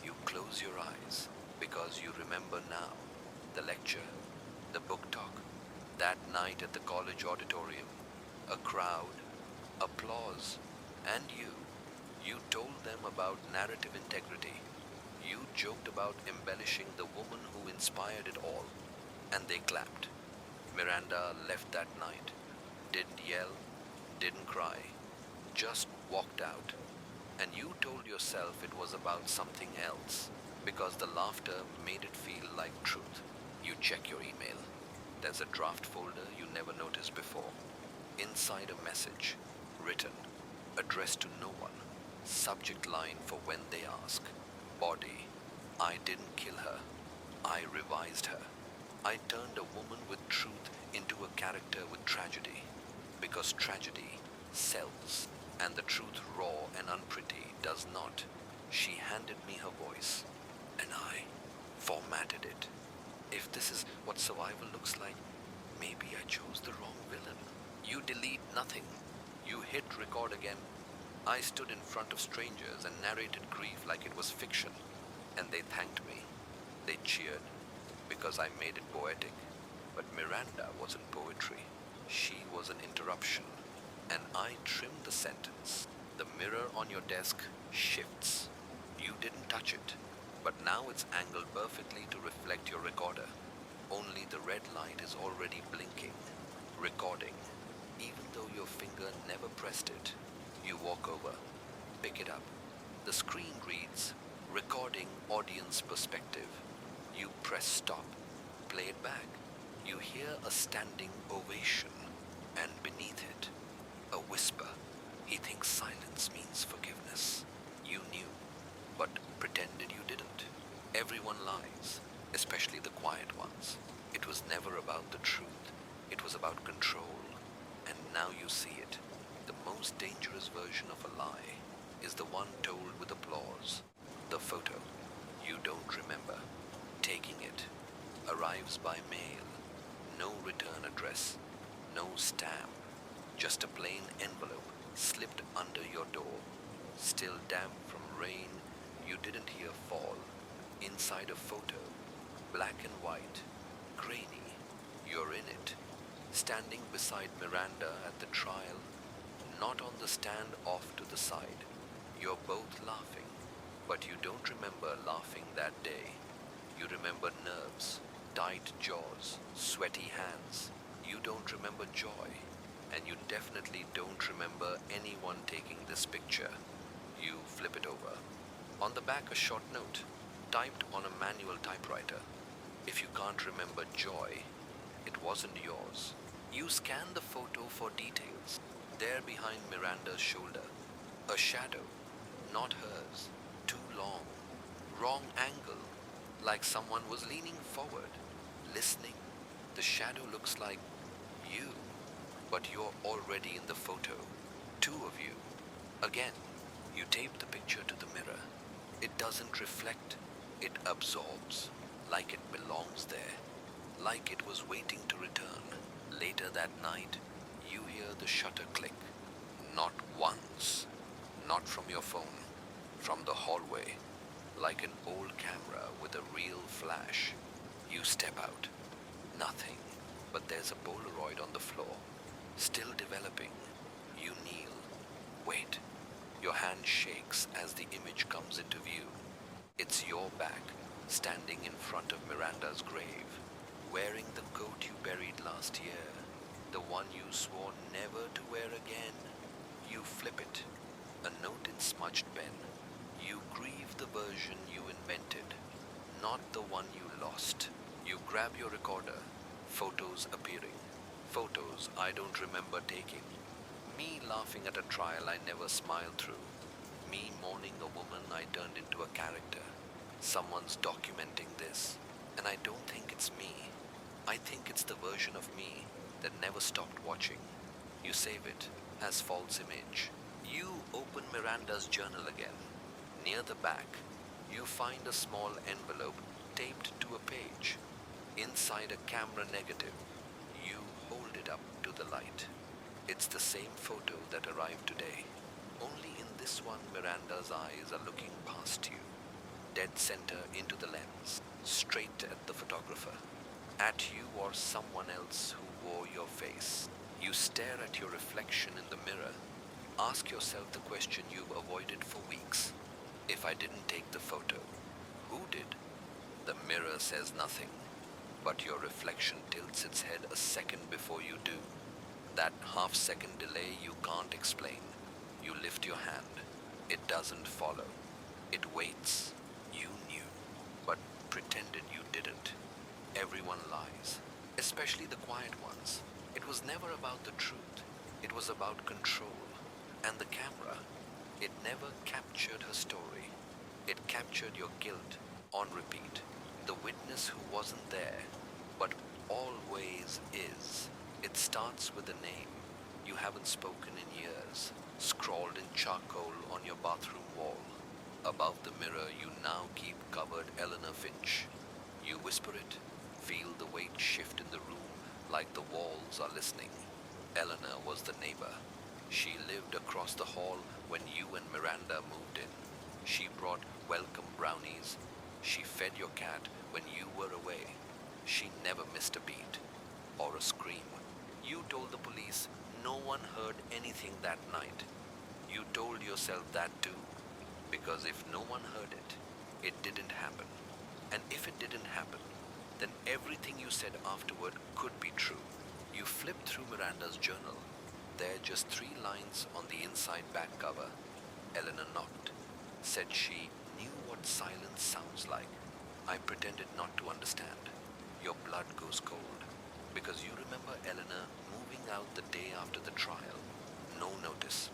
You close your eyes because you remember now. The lecture, the book talk, that night at the college auditorium, a crowd, applause, and you. You told them about narrative integrity. You joked about embellishing the woman who inspired it all, and they clapped. Miranda left that night, didn't yell, didn't cry, just walked out. And you told yourself it was about something else, because the laughter made it feel like truth. You check your email. There's a draft folder you never noticed before. Inside a message, written, addressed to no one. Subject line for when they ask. Body. I didn't kill her. I revised her. I turned a woman with truth into a character with tragedy. Because tragedy sells, and the truth raw and unpretty does not. She handed me her voice, and I formatted it. If this is what survival looks like, maybe I chose the wrong villain. You delete nothing. You hit record again. I stood in front of strangers and narrated grief like it was fiction, and they thanked me. They cheered because I made it poetic. But Miranda wasn't poetry. She was an interruption, and I trimmed the sentence. The mirror on your desk shifts. You didn't touch it, but now it's angled perfectly to reflect your recorder. Only the red light is already blinking, recording. Even though your finger never pressed it, you walk over, pick it up. The screen reads, recording audience perspective. You press stop, play it back. You hear a standing ovation, and beneath it, a whisper. He thinks silence means forgiveness. You knew, but pretended you didn't. Everyone lies, especially the quiet ones. It was never about the truth. It was about control. And now you see it. The most dangerous version of a lie is the one told with applause. The photo you don't remember. Taking it arrives by mail. No return address. No stamp. Just a plain envelope slipped under your door. Still damp from rain you didn't hear fall. Inside a photo, black and white, grainy. You're in it. Standing beside Miranda at the trial, not on the stand off to the side. You're both laughing, but you don't remember laughing that day. You remember nerves, tight jaws, sweaty hands. You don't remember joy, and you definitely don't remember anyone taking this picture. You flip it over. On the back, a short note, typed on a manual typewriter. If you can't remember joy, it wasn't yours. You scan the photo for details. There behind Miranda's shoulder, a shadow, not hers, too long, wrong angle, like someone was leaning forward, listening. The shadow looks like you, but you're already in the photo, two of you. Again, you tape the picture to the mirror. It doesn't reflect, it absorbs, like it belongs there, like it was waiting to return. Later that night, you hear the shutter click. Not once, not from your phone, from the hallway, like an old camera with a real flash. You step out. Nothing, but there's a Polaroid on the floor, still developing. You kneel. Wait. Your hand shakes as the image comes into view. It's your back, standing in front of Miranda's grave, wearing the coat you buried last year, the one you swore never to wear again. You flip it, a note in smudged pen. You grieve the version you invented, not the one you lost. You grab your recorder, photos appearing, photos I don't remember taking. Me laughing at a trial I never smiled through. Me mourning a woman I turned into a character. Someone's documenting this, and I don't think it's me. I think it's the version of me that never stopped watching. You save it as false image. You open Miranda's journal again. Near the back, you find a small envelope taped to a page. Inside a camera negative, you hold it up to the light. It's the same photo that arrived today. Only in this one, Miranda's eyes are looking past you, dead center into the lens, straight at the photographer, at you or someone else who wore your face. You stare at your reflection in the mirror. Ask yourself the question you've avoided for weeks. If I didn't take the photo, who did? The mirror says nothing, but your reflection tilts its head a second before you do. That half-second delay you can't explain. You lift your hand. It doesn't follow. It waits. You knew, but pretended you didn't. Everyone lies, especially the quiet ones. It was never about the truth. It was about control. And the camera, it never captured her story. It captured your guilt on repeat. The witness who wasn't there, but always is. It starts with a name you haven't spoken in years, scrawled in charcoal on your bathroom wall. Above the mirror you now keep covered Eleanor Finch. You whisper it, Feel the weight shift in the room like the walls are listening. Eleanor was the neighbor. She lived across the hall when you and Miranda moved in. She brought welcome brownies. She fed your cat when you were away. She never missed a beat or a scream. You told the police no one heard anything that night. You told yourself that too, because if no one heard it, it didn't happen. And if it didn't happen, then everything you said afterward could be true. You flipped through Miranda's journal. There are just 3 lines on the inside back cover. Eleanor knocked. Said she knew what silence sounds like. I pretended not to understand. Your blood goes cold because you remember Eleanor moving out the day after the trial. No notice,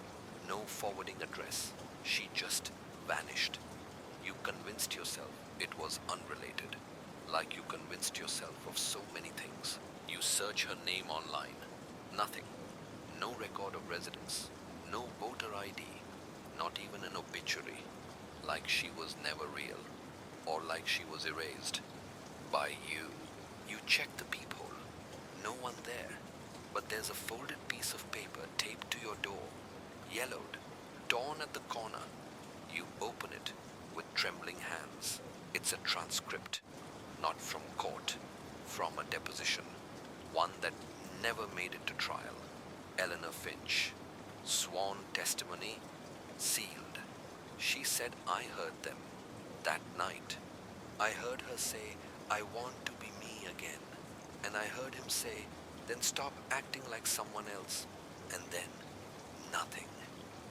no forwarding address. She just vanished. You convinced yourself it was unrelated, like you convinced yourself of so many things. You search her name online. Nothing. No record of residence. No voter ID. Not even an obituary. Like she was never real. Or like she was erased. By you. You check the peephole. No one there. But there's a folded piece of paper taped to your door. Yellowed. Torn at the corner. You open it with trembling hands. It's a transcript. Not from court. From a deposition. One that never made it to trial. Eleanor Finch. Sworn testimony. Sealed. She said I heard them. That night. I heard her say, I want to be me again. And I heard him say, then stop acting like someone else. And then, nothing.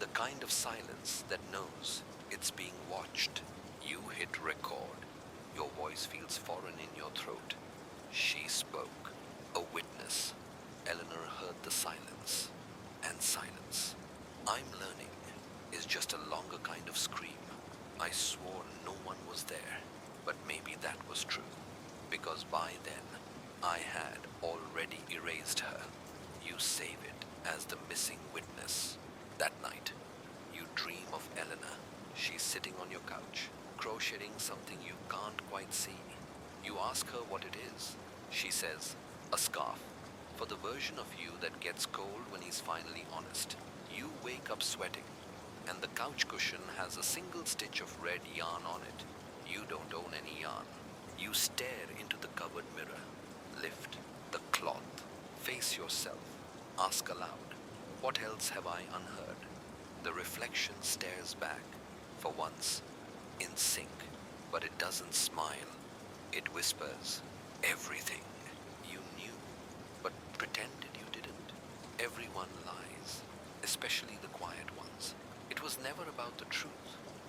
The kind of silence that knows it's being watched. You hit record. Your voice feels foreign in your throat. She spoke. A witness. Eleanor heard the silence. And silence. I'm learning is just a longer kind of scream. I swore no one was there. But maybe that was true. Because by then, I had already erased her. You save it as the missing witness. That night, you dream of Eleanor. She's sitting on your couch, crocheting something you can't quite see. You ask her what it is. She says, a scarf. For the version of you that gets cold when he's finally honest. You wake up sweating, and the couch cushion has a single stitch of red yarn on it. You don't own any yarn. You stare into the covered mirror. Lift the cloth. Face yourself. Ask aloud, what else have I unheard? The reflection stares back, for once, in sync, but it doesn't smile. It whispers, everything you knew, but pretended you didn't. Everyone lies, especially the quiet ones. It was never about the truth.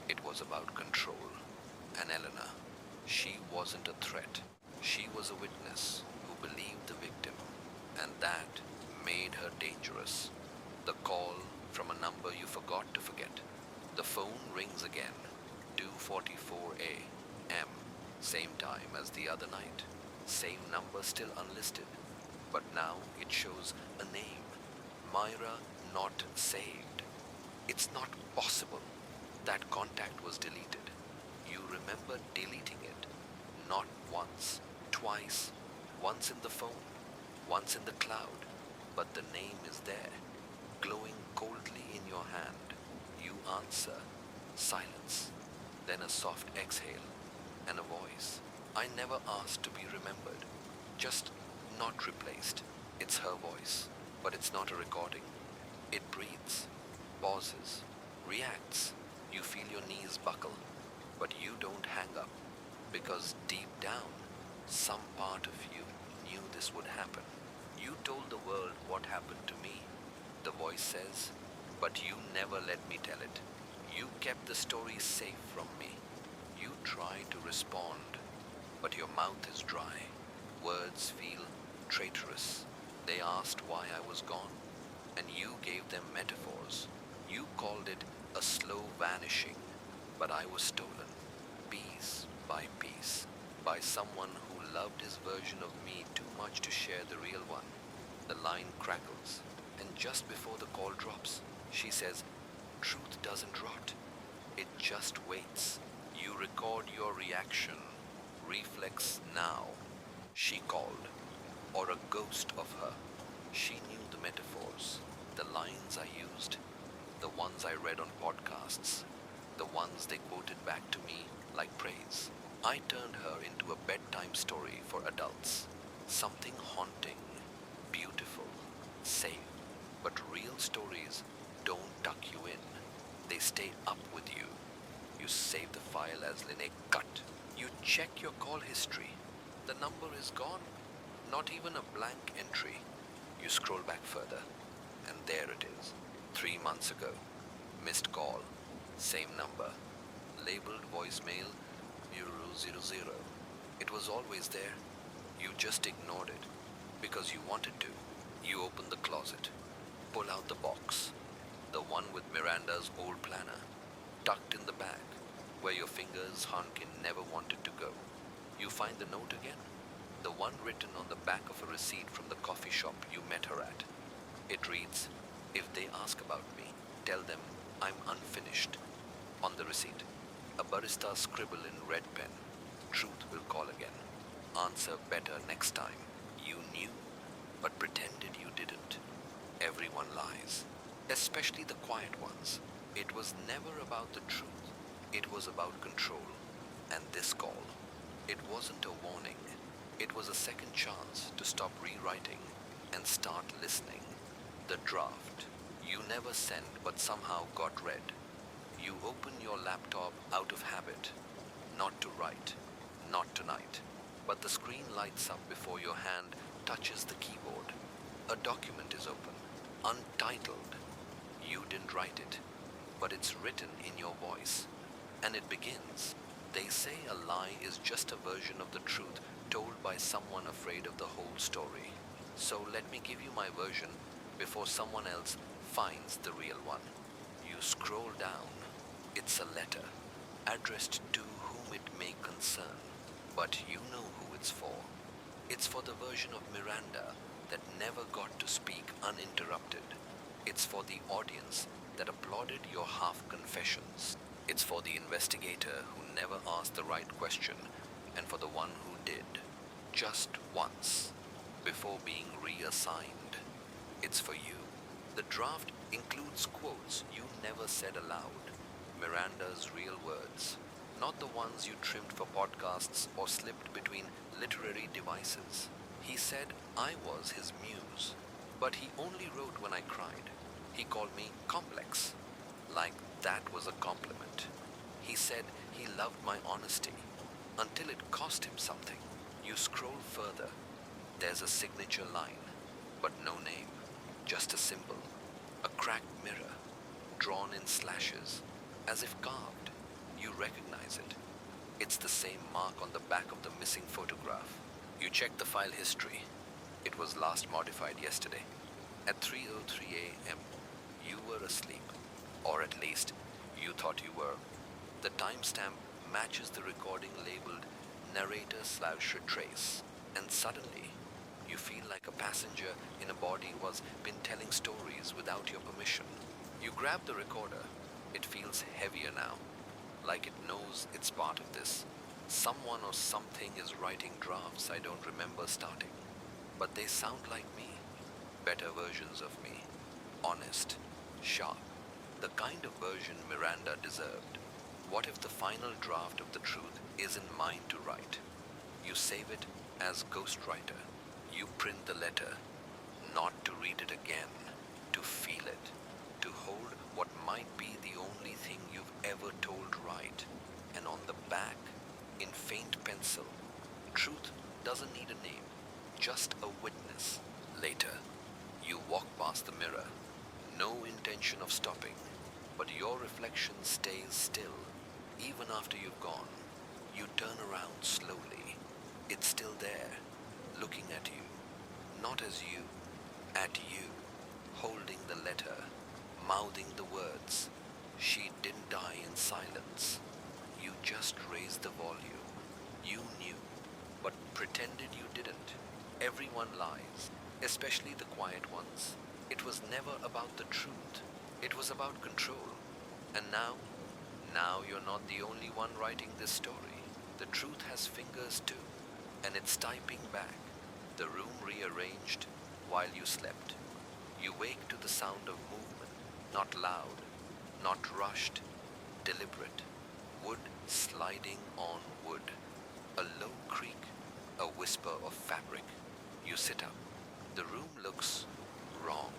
It was about control. And Eleanor, she wasn't a threat. She was a witness who believed the victim, and that made her dangerous. The call from a number you forgot to forget. The phone rings again. 2:44 a.m. Same time as the other night. Same number still unlisted. But now it shows a name. Myra not saved. It's not possible. That contact was deleted. You remember deleting it. Not once, twice. Once in the phone, once in the cloud. But the name is there, glowing coldly in your hand. You answer. Silence. Then a soft exhale and a voice. I never asked to be remembered. Just not replaced. It's her voice, but it's not a recording. It breathes, pauses, reacts. You feel your knees buckle, but you don't hang up, because deep down, some part of you knew this would happen. You told the world what happened to me, the voice says, but you never let me tell it. You kept the story safe from me. You tried to respond, but your mouth is dry. Words feel traitorous. They asked why I was gone, and you gave them metaphors. You called it a slow vanishing, but I was stolen, piece by piece, by someone who loved his version of me too much to share the real one. The line crackles, and just before the call drops, she says, truth doesn't rot. It just waits. You record your reaction. Reflex now. she called, or a ghost of her. She knew the metaphors, the lines I used, the ones I read on podcasts, the ones they quoted back to me like praise. I turned her into a bedtime story for adults. Something haunting, beautiful, safe. But real stories don't tuck you in. They stay up with you. You save the file as Linne cut. You check your call history. The number is gone. Not even a blank entry. You scroll back further, and there it is. 3 months ago. Missed call. Same number. Labeled voicemail 000. It was always there. You just ignored it because you wanted to. You open the closet, pull out the box, the one with Miranda's old planner, tucked in the bag, where your fingers Hankin never wanted to go. You find the note again, the one written on the back of a receipt from the coffee shop you met her at. It reads, "If they ask about me, tell them I'm unfinished." On the receipt, a barista scribble in red pen, "Truth will call again. Answer better next time." You knew, but pretended you didn't. Everyone lies, especially the quiet ones. It was never about the truth. It was about control. And this call, it wasn't a warning. It was a second chance to stop rewriting and start listening. The draft you never sent but somehow got read. You open your laptop out of habit, not to write, not tonight. But the screen lights up before your hand touches the keyboard. A document is open, untitled. You didn't write it, but it's written in your voice. And it begins. They say a lie is just a version of the truth told by someone afraid of the whole story. So let me give you my version before someone else finds the real one. You scroll down. It's a letter, addressed to whom it may concern. But you know who it's for. It's for the version of Miranda that never got to speak uninterrupted. It's for the audience that applauded your half-confessions. It's for the investigator who never asked the right question, and for the one who did, just once, before being reassigned. It's for you. The draft includes quotes you never said aloud, Miranda's real words, not the ones you trimmed for podcasts or slipped between literary devices. He said I was his muse, but he only wrote when I cried. He called me complex, like that was a compliment. He said he loved my honesty, until it cost him something. You scroll further. There's a signature line, but no name, just a symbol, a cracked mirror, drawn in slashes, as if carved. You recognize it. It's the same mark on the back of the missing photograph. You check the file history. It was last modified yesterday. At 3:03 a.m., you were asleep, or at least you thought you were. The timestamp matches the recording labeled narrator/retrace, and suddenly you feel like a passenger in a body who's been telling stories without your permission. You grab the recorder. It feels heavier now, like it knows it's part of this. Someone or something is writing drafts I don't remember starting, but they sound like me, better versions of me, honest, sharp, the kind of version Miranda deserved. What if the final draft of the truth isn't mine to write? You save it as ghostwriter. You print the letter, not to read it again, to feel it, to hold what might be the only thing you've ever told right. And on the back, in faint pencil, truth doesn't need a name, just a witness. Later, you walk past the mirror, no intention of stopping, but your reflection stays still, even after you've gone. You turn around slowly. It's still there, looking at you, not as you, at you, holding the letter, mouthing the words. She didn't die in silence. You just raised the volume. You knew, but pretended you didn't. Everyone lies, especially the quiet ones. It was never about the truth. It was about control. And now you're not the only one writing this story. The truth has fingers too. and it's typing back. The room rearranged while you slept. You wake to the sound of movement, not loud, not rushed, deliberate. Wood sliding on wood. A low creak, a whisper of fabric. You sit up. The room looks wrong.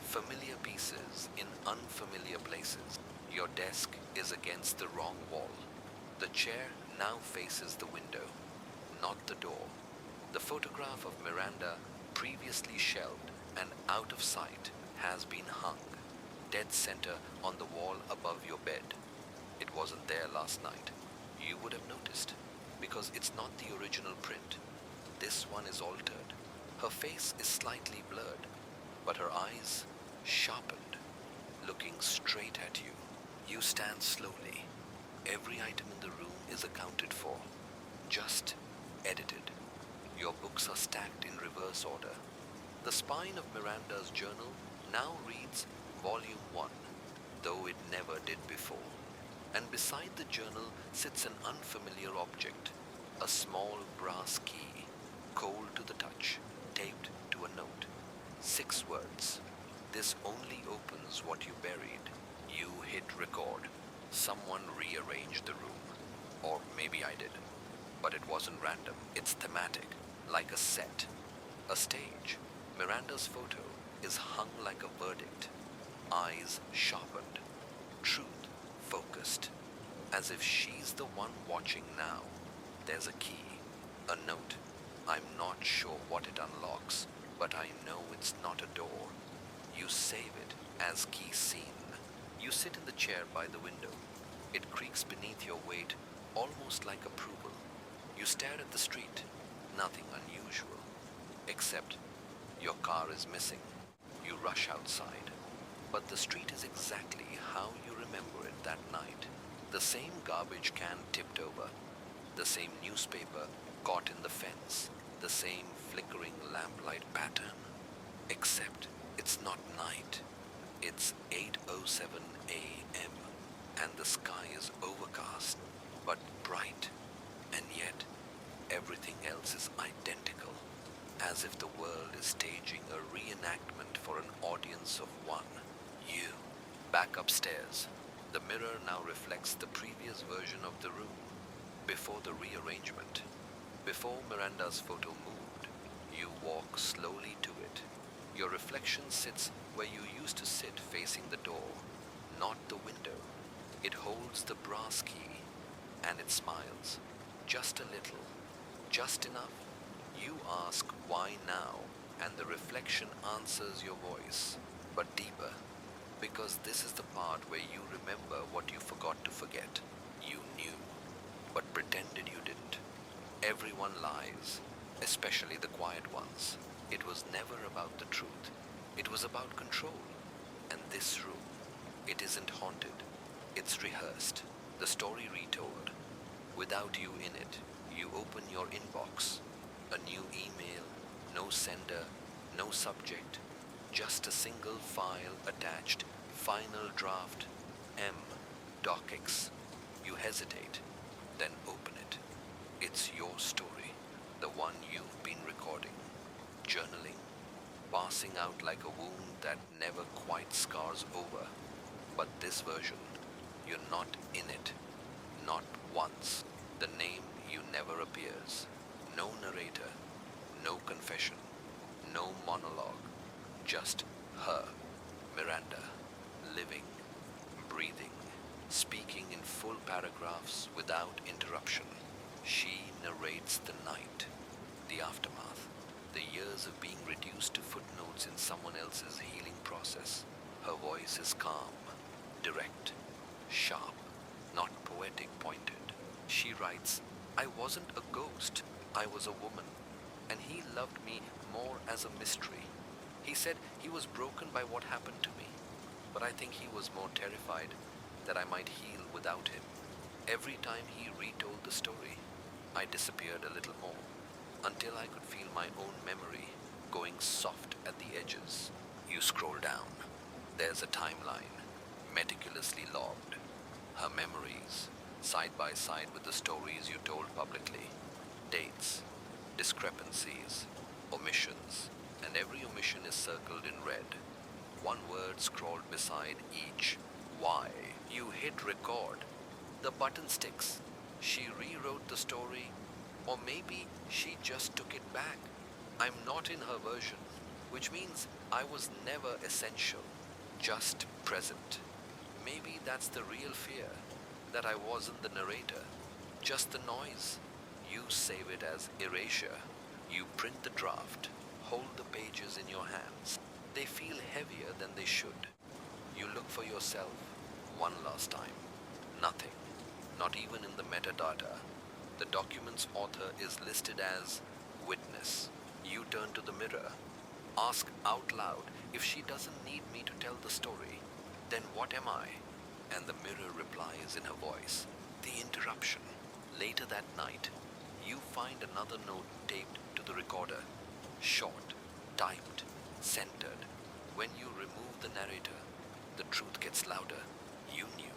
Familiar pieces in unfamiliar places. Your desk is against the wrong wall. The chair now faces the window, not the door. The photograph of Miranda, previously shelved and out of sight, has been hung, dead center on the wall above your bed. It wasn't there last night. You would have noticed, because it's not the original print. This one is altered. Her face is slightly blurred, but her eyes sharpened, looking straight at you. You stand slowly. Every item in the room is accounted for, just edited. Your books are stacked in reverse order. The spine of Miranda's journal now reads Volume 1, though it never did before. And beside the journal sits an unfamiliar object, a small brass key, cold to the touch, taped to a note. 6 words. This only opens what you buried. You hit record. Someone rearranged the room. Or maybe I did. But it wasn't random. It's thematic, like a set, a stage. Miranda's photo is hung like a verdict. Eyes sharpened. Truth focused. As if she's the one watching now. There's a key. A note. I'm not sure what it unlocks, but I know it's not a door. You save it as key seen. You sit in the chair by the window. It creaks beneath your weight, almost like approval. You stare at the street. Nothing unusual. Except your car is missing. You rush outside. But the street is exactly how you remember it that night. The same garbage can tipped over. The same newspaper caught in the fence. The same flickering lamplight pattern. Except it's not night. It's 8:07 a.m. and the sky is overcast, but bright. And yet, everything else is identical. As if the world is staging a reenactment for an audience of one. You. Back upstairs. The mirror now reflects the previous version of the room. Before the rearrangement. Before Miranda's photo moved. You walk slowly to it. Your reflection sits where you used to sit, facing the door, not the window. It holds the brass key, and it smiles. Just a little. Just enough. You ask why now, and the reflection answers your voice, but deeper. Because this is the part where you remember what you forgot to forget. You knew, but pretended you didn't. Everyone lies, especially the quiet ones. It was never about the truth. It was about control. And this room, it isn't haunted. It's rehearsed, the story retold. Without you in it, you open your inbox. A new email, no sender, no subject, just a single file attached, final draft, M, docx. You hesitate, then open it. It's your story, the one you've been recording, journaling, passing out like a wound that never quite scars over. But this version, you're not in it, not once. The name you never appears. No narrator, no confession, no monologue, just her, Miranda, living, breathing, speaking in full paragraphs without interruption. She narrates the night, the aftermath, the years of being reduced to footnotes in someone else's healing process. Her voice is calm, direct, sharp, not poetic pointed. She writes, I wasn't a ghost, I was a woman, and he loved me more as a mystery. He said he was broken by what happened to me, but I think he was more terrified that I might heal without him. Every time he retold the story, I disappeared a little more, until I could feel my own memory going soft at the edges. You scroll down. There's a timeline, meticulously logged. Her memories, side by side with the stories you told publicly. Dates, discrepancies, omissions, and every omission is circled in red. One word scrawled beside each. Why? You hit record. The button sticks. She rewrote the story, or maybe she just took it back. I'm not in her version, which means I was never essential, just present. Maybe that's the real fear, that I wasn't the narrator, just the noise. You save it as erasure. You print the draft, hold the pages in your hands. They feel heavier than they should. You look for yourself one last time. Nothing, not even in the metadata. The document's author is listed as witness. You turn to the mirror. Ask out loud, if she doesn't need me to tell the story, then what am I? And the mirror replies in her voice. The interruption. Later that night, you find another note taped to the recorder. Short, typed, centered. When you remove the narrator, the truth gets louder. You knew,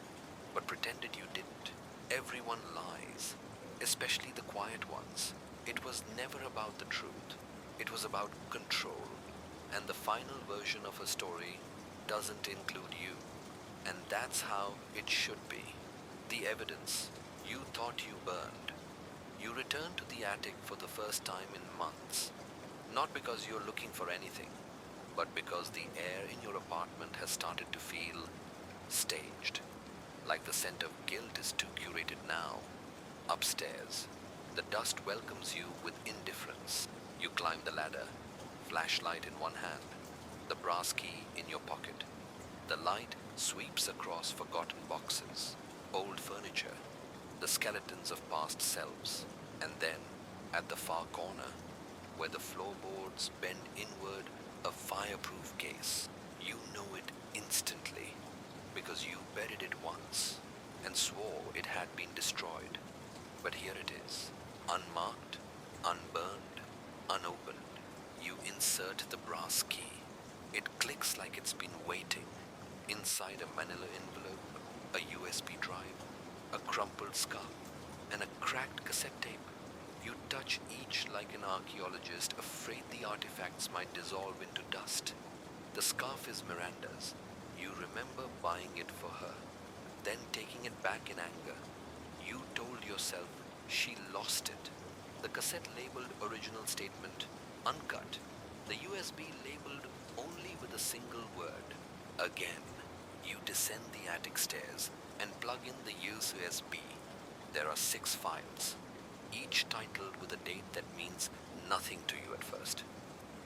but pretended you didn't. Everyone lies, especially the quiet ones. It was never about the truth. It was about control. And the final version of a story doesn't include you. And that's how it should be. The evidence you thought you burned. You return to the attic for the first time in months. Not because you're looking for anything, but because the air in your apartment has started to feel staged. Like the scent of guilt is too curated now. Upstairs, the dust welcomes you with indifference. You climb the ladder, flashlight in one hand, the brass key in your pocket. The light sweeps across forgotten boxes, old furniture, the skeletons of past selves, and then, at the far corner, where the floorboards bend inward, a fireproof case. You know it instantly, because you buried it once and swore it had been destroyed. But here it is, unmarked, unburned, unopened. You insert the brass key. It clicks like it's been waiting. Inside a manila envelope, a USB drive, a crumpled scarf, and a cracked cassette tape. You touch each like an archaeologist, afraid the artifacts might dissolve into dust. The scarf is Miranda's. You remember buying it for her, then taking it back in anger. You told yourself she lost it. The cassette labeled original statement, uncut. The USB labeled only with a single word. Again, you descend the attic stairs and plug in the USB. There are 6 files, each titled with a date that means nothing to you at first,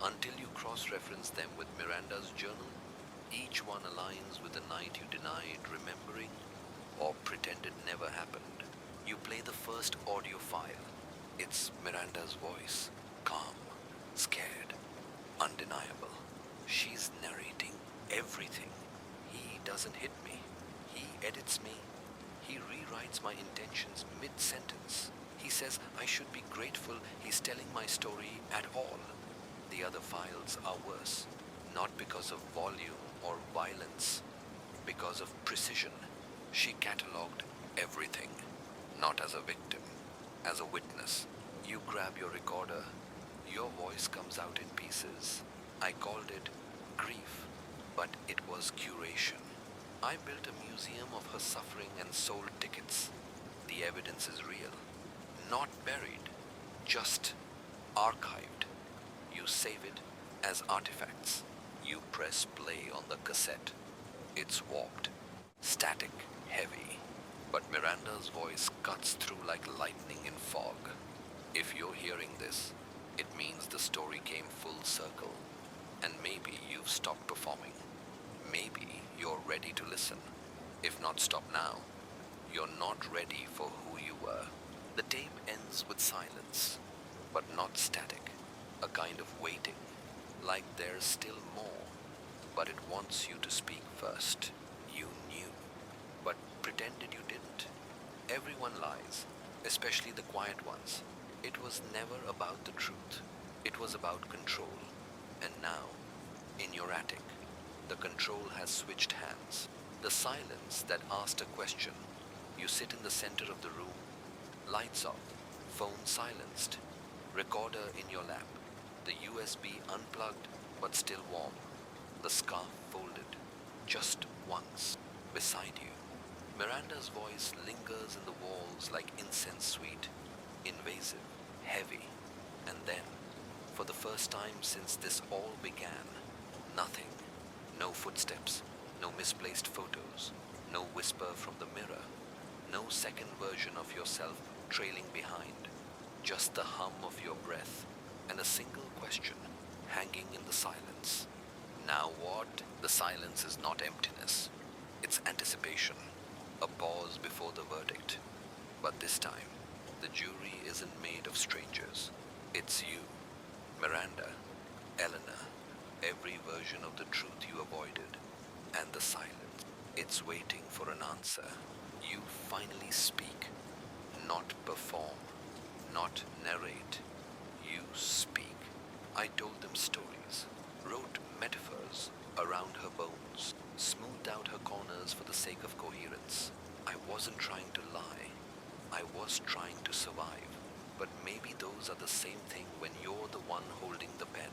until you cross-reference them with Miranda's journal. Each one aligns with the night you denied remembering or pretended never happened. You play the first audio file. It's Miranda's voice, calm, scared, undeniable. She's narrating everything. He doesn't hit me. He edits me. He rewrites my intentions mid-sentence. He says I should be grateful he's telling my story at all. The other files are worse, not because of volume or violence, because of precision. She catalogued everything, not as a victim, as a witness. You grab your recorder. Your voice comes out in pieces. I called it grief, but it was curation. I built a museum of her suffering and sold tickets. The evidence is real. Not buried, just archived. You save it as artifacts. You press play on the cassette. It's warped, static, heavy. But Miranda's voice cuts through like lightning in fog. If you're hearing this, it means the story came full circle. And maybe you've stopped performing. Maybe you're ready to listen. If not, stop now. You're not ready for who you were. The tape ends with silence, but not static. A kind of waiting, like there's still more. But it wants you to speak first. You knew, but pretended you didn't. Everyone lies, especially the quiet ones. It was never about the truth. It was about control. And now, in your attic, the control has switched hands. The silence that asked a question. You sit in the center of the room, lights off, phone silenced. Recorder in your lap, the USB unplugged but still warm, the scarf folded, just once, beside you. Miranda's voice lingers in the walls like incense sweet, invasive, heavy, and then, for the first time since this all began, nothing. No footsteps, no misplaced photos, no whisper from the mirror, no second version of yourself trailing behind, just the hum of your breath and a single question hanging in the silence. Now what? The silence is not emptiness. It's anticipation, a pause before the verdict. But this time, the jury isn't made of strangers. It's you, Miranda, Eleanor, every version of the truth you avoided, and the silence. It's waiting for an answer. You finally speak, not perform, not narrate. You speak. I told them stories, wrote metaphors around her bones, smoothed out her corners for the sake of coherence. I wasn't trying to lie. I was trying to survive. But maybe those are the same thing when you're the one holding the pen.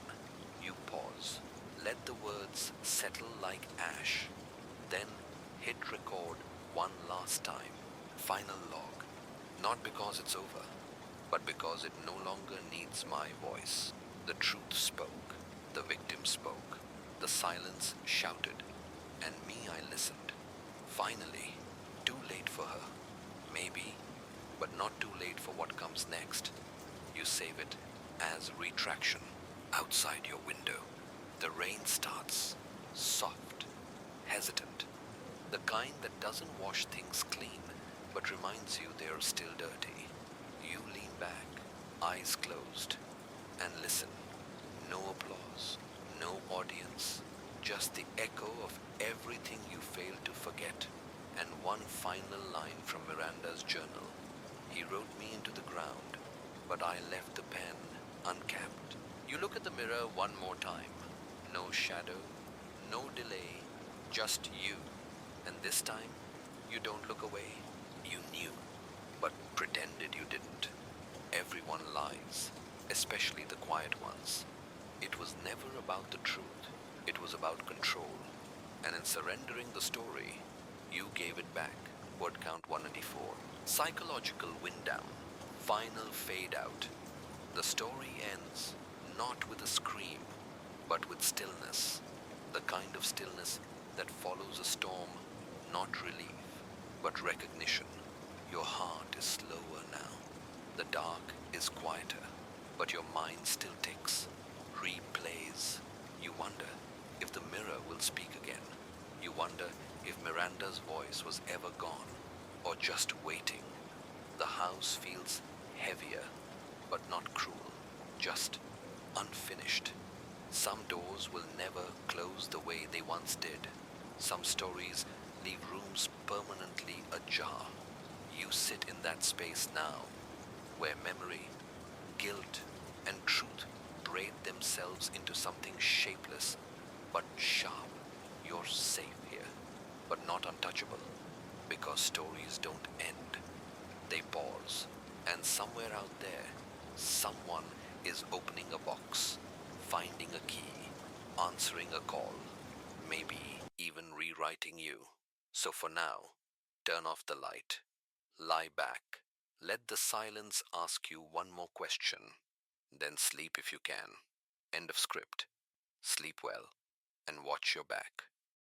You pause, let the words settle like ash, then hit record one last time. Final log. Not because it's over, but because it no longer needs my voice. The truth spoke, the victim spoke, the silence shouted, and me, I listened. Finally, too late for her. Maybe, but not too late for what comes next. You save it as retraction. Outside your window, the rain starts, soft, hesitant, the kind that doesn't wash things clean, but reminds you they are still dirty. You lean back, eyes closed, and listen. No applause, no audience, just the echo of everything you failed to forget. And one final line from Miranda's journal. He wrote me into the ground, but I left the pen uncapped. You look at the mirror one more time. No shadow, no delay, just you. And this time, you don't look away. You knew, but pretended you didn't. Everyone lies, especially the quiet ones. It was never about the truth. It was about control. And in surrendering the story, you gave it back. Word count 194. Psychological wind down. Final fade out. The story ends not with a scream, but with stillness. The kind of stillness that follows a storm, not relief, but recognition. Your heart is slower now. The dark is quieter, but your mind still ticks, replays. You wonder if the mirror will speak again. You wonder if Miranda's voice was ever gone, or just waiting. The house feels heavier, but not cruel, just unfinished. Some doors will never close the way they once did. Some stories leave rooms permanently ajar. You sit in that space now, where memory, guilt, and truth braid themselves into something shapeless but sharp. You're safe here, but not untouchable, because stories don't end. They pause, and somewhere out there, someone is opening a box, finding a key, answering a call, maybe even rewriting you. So for now, turn off the light, lie back, let the silence ask you one more question, then sleep if you can. End of script. Sleep well and watch your back.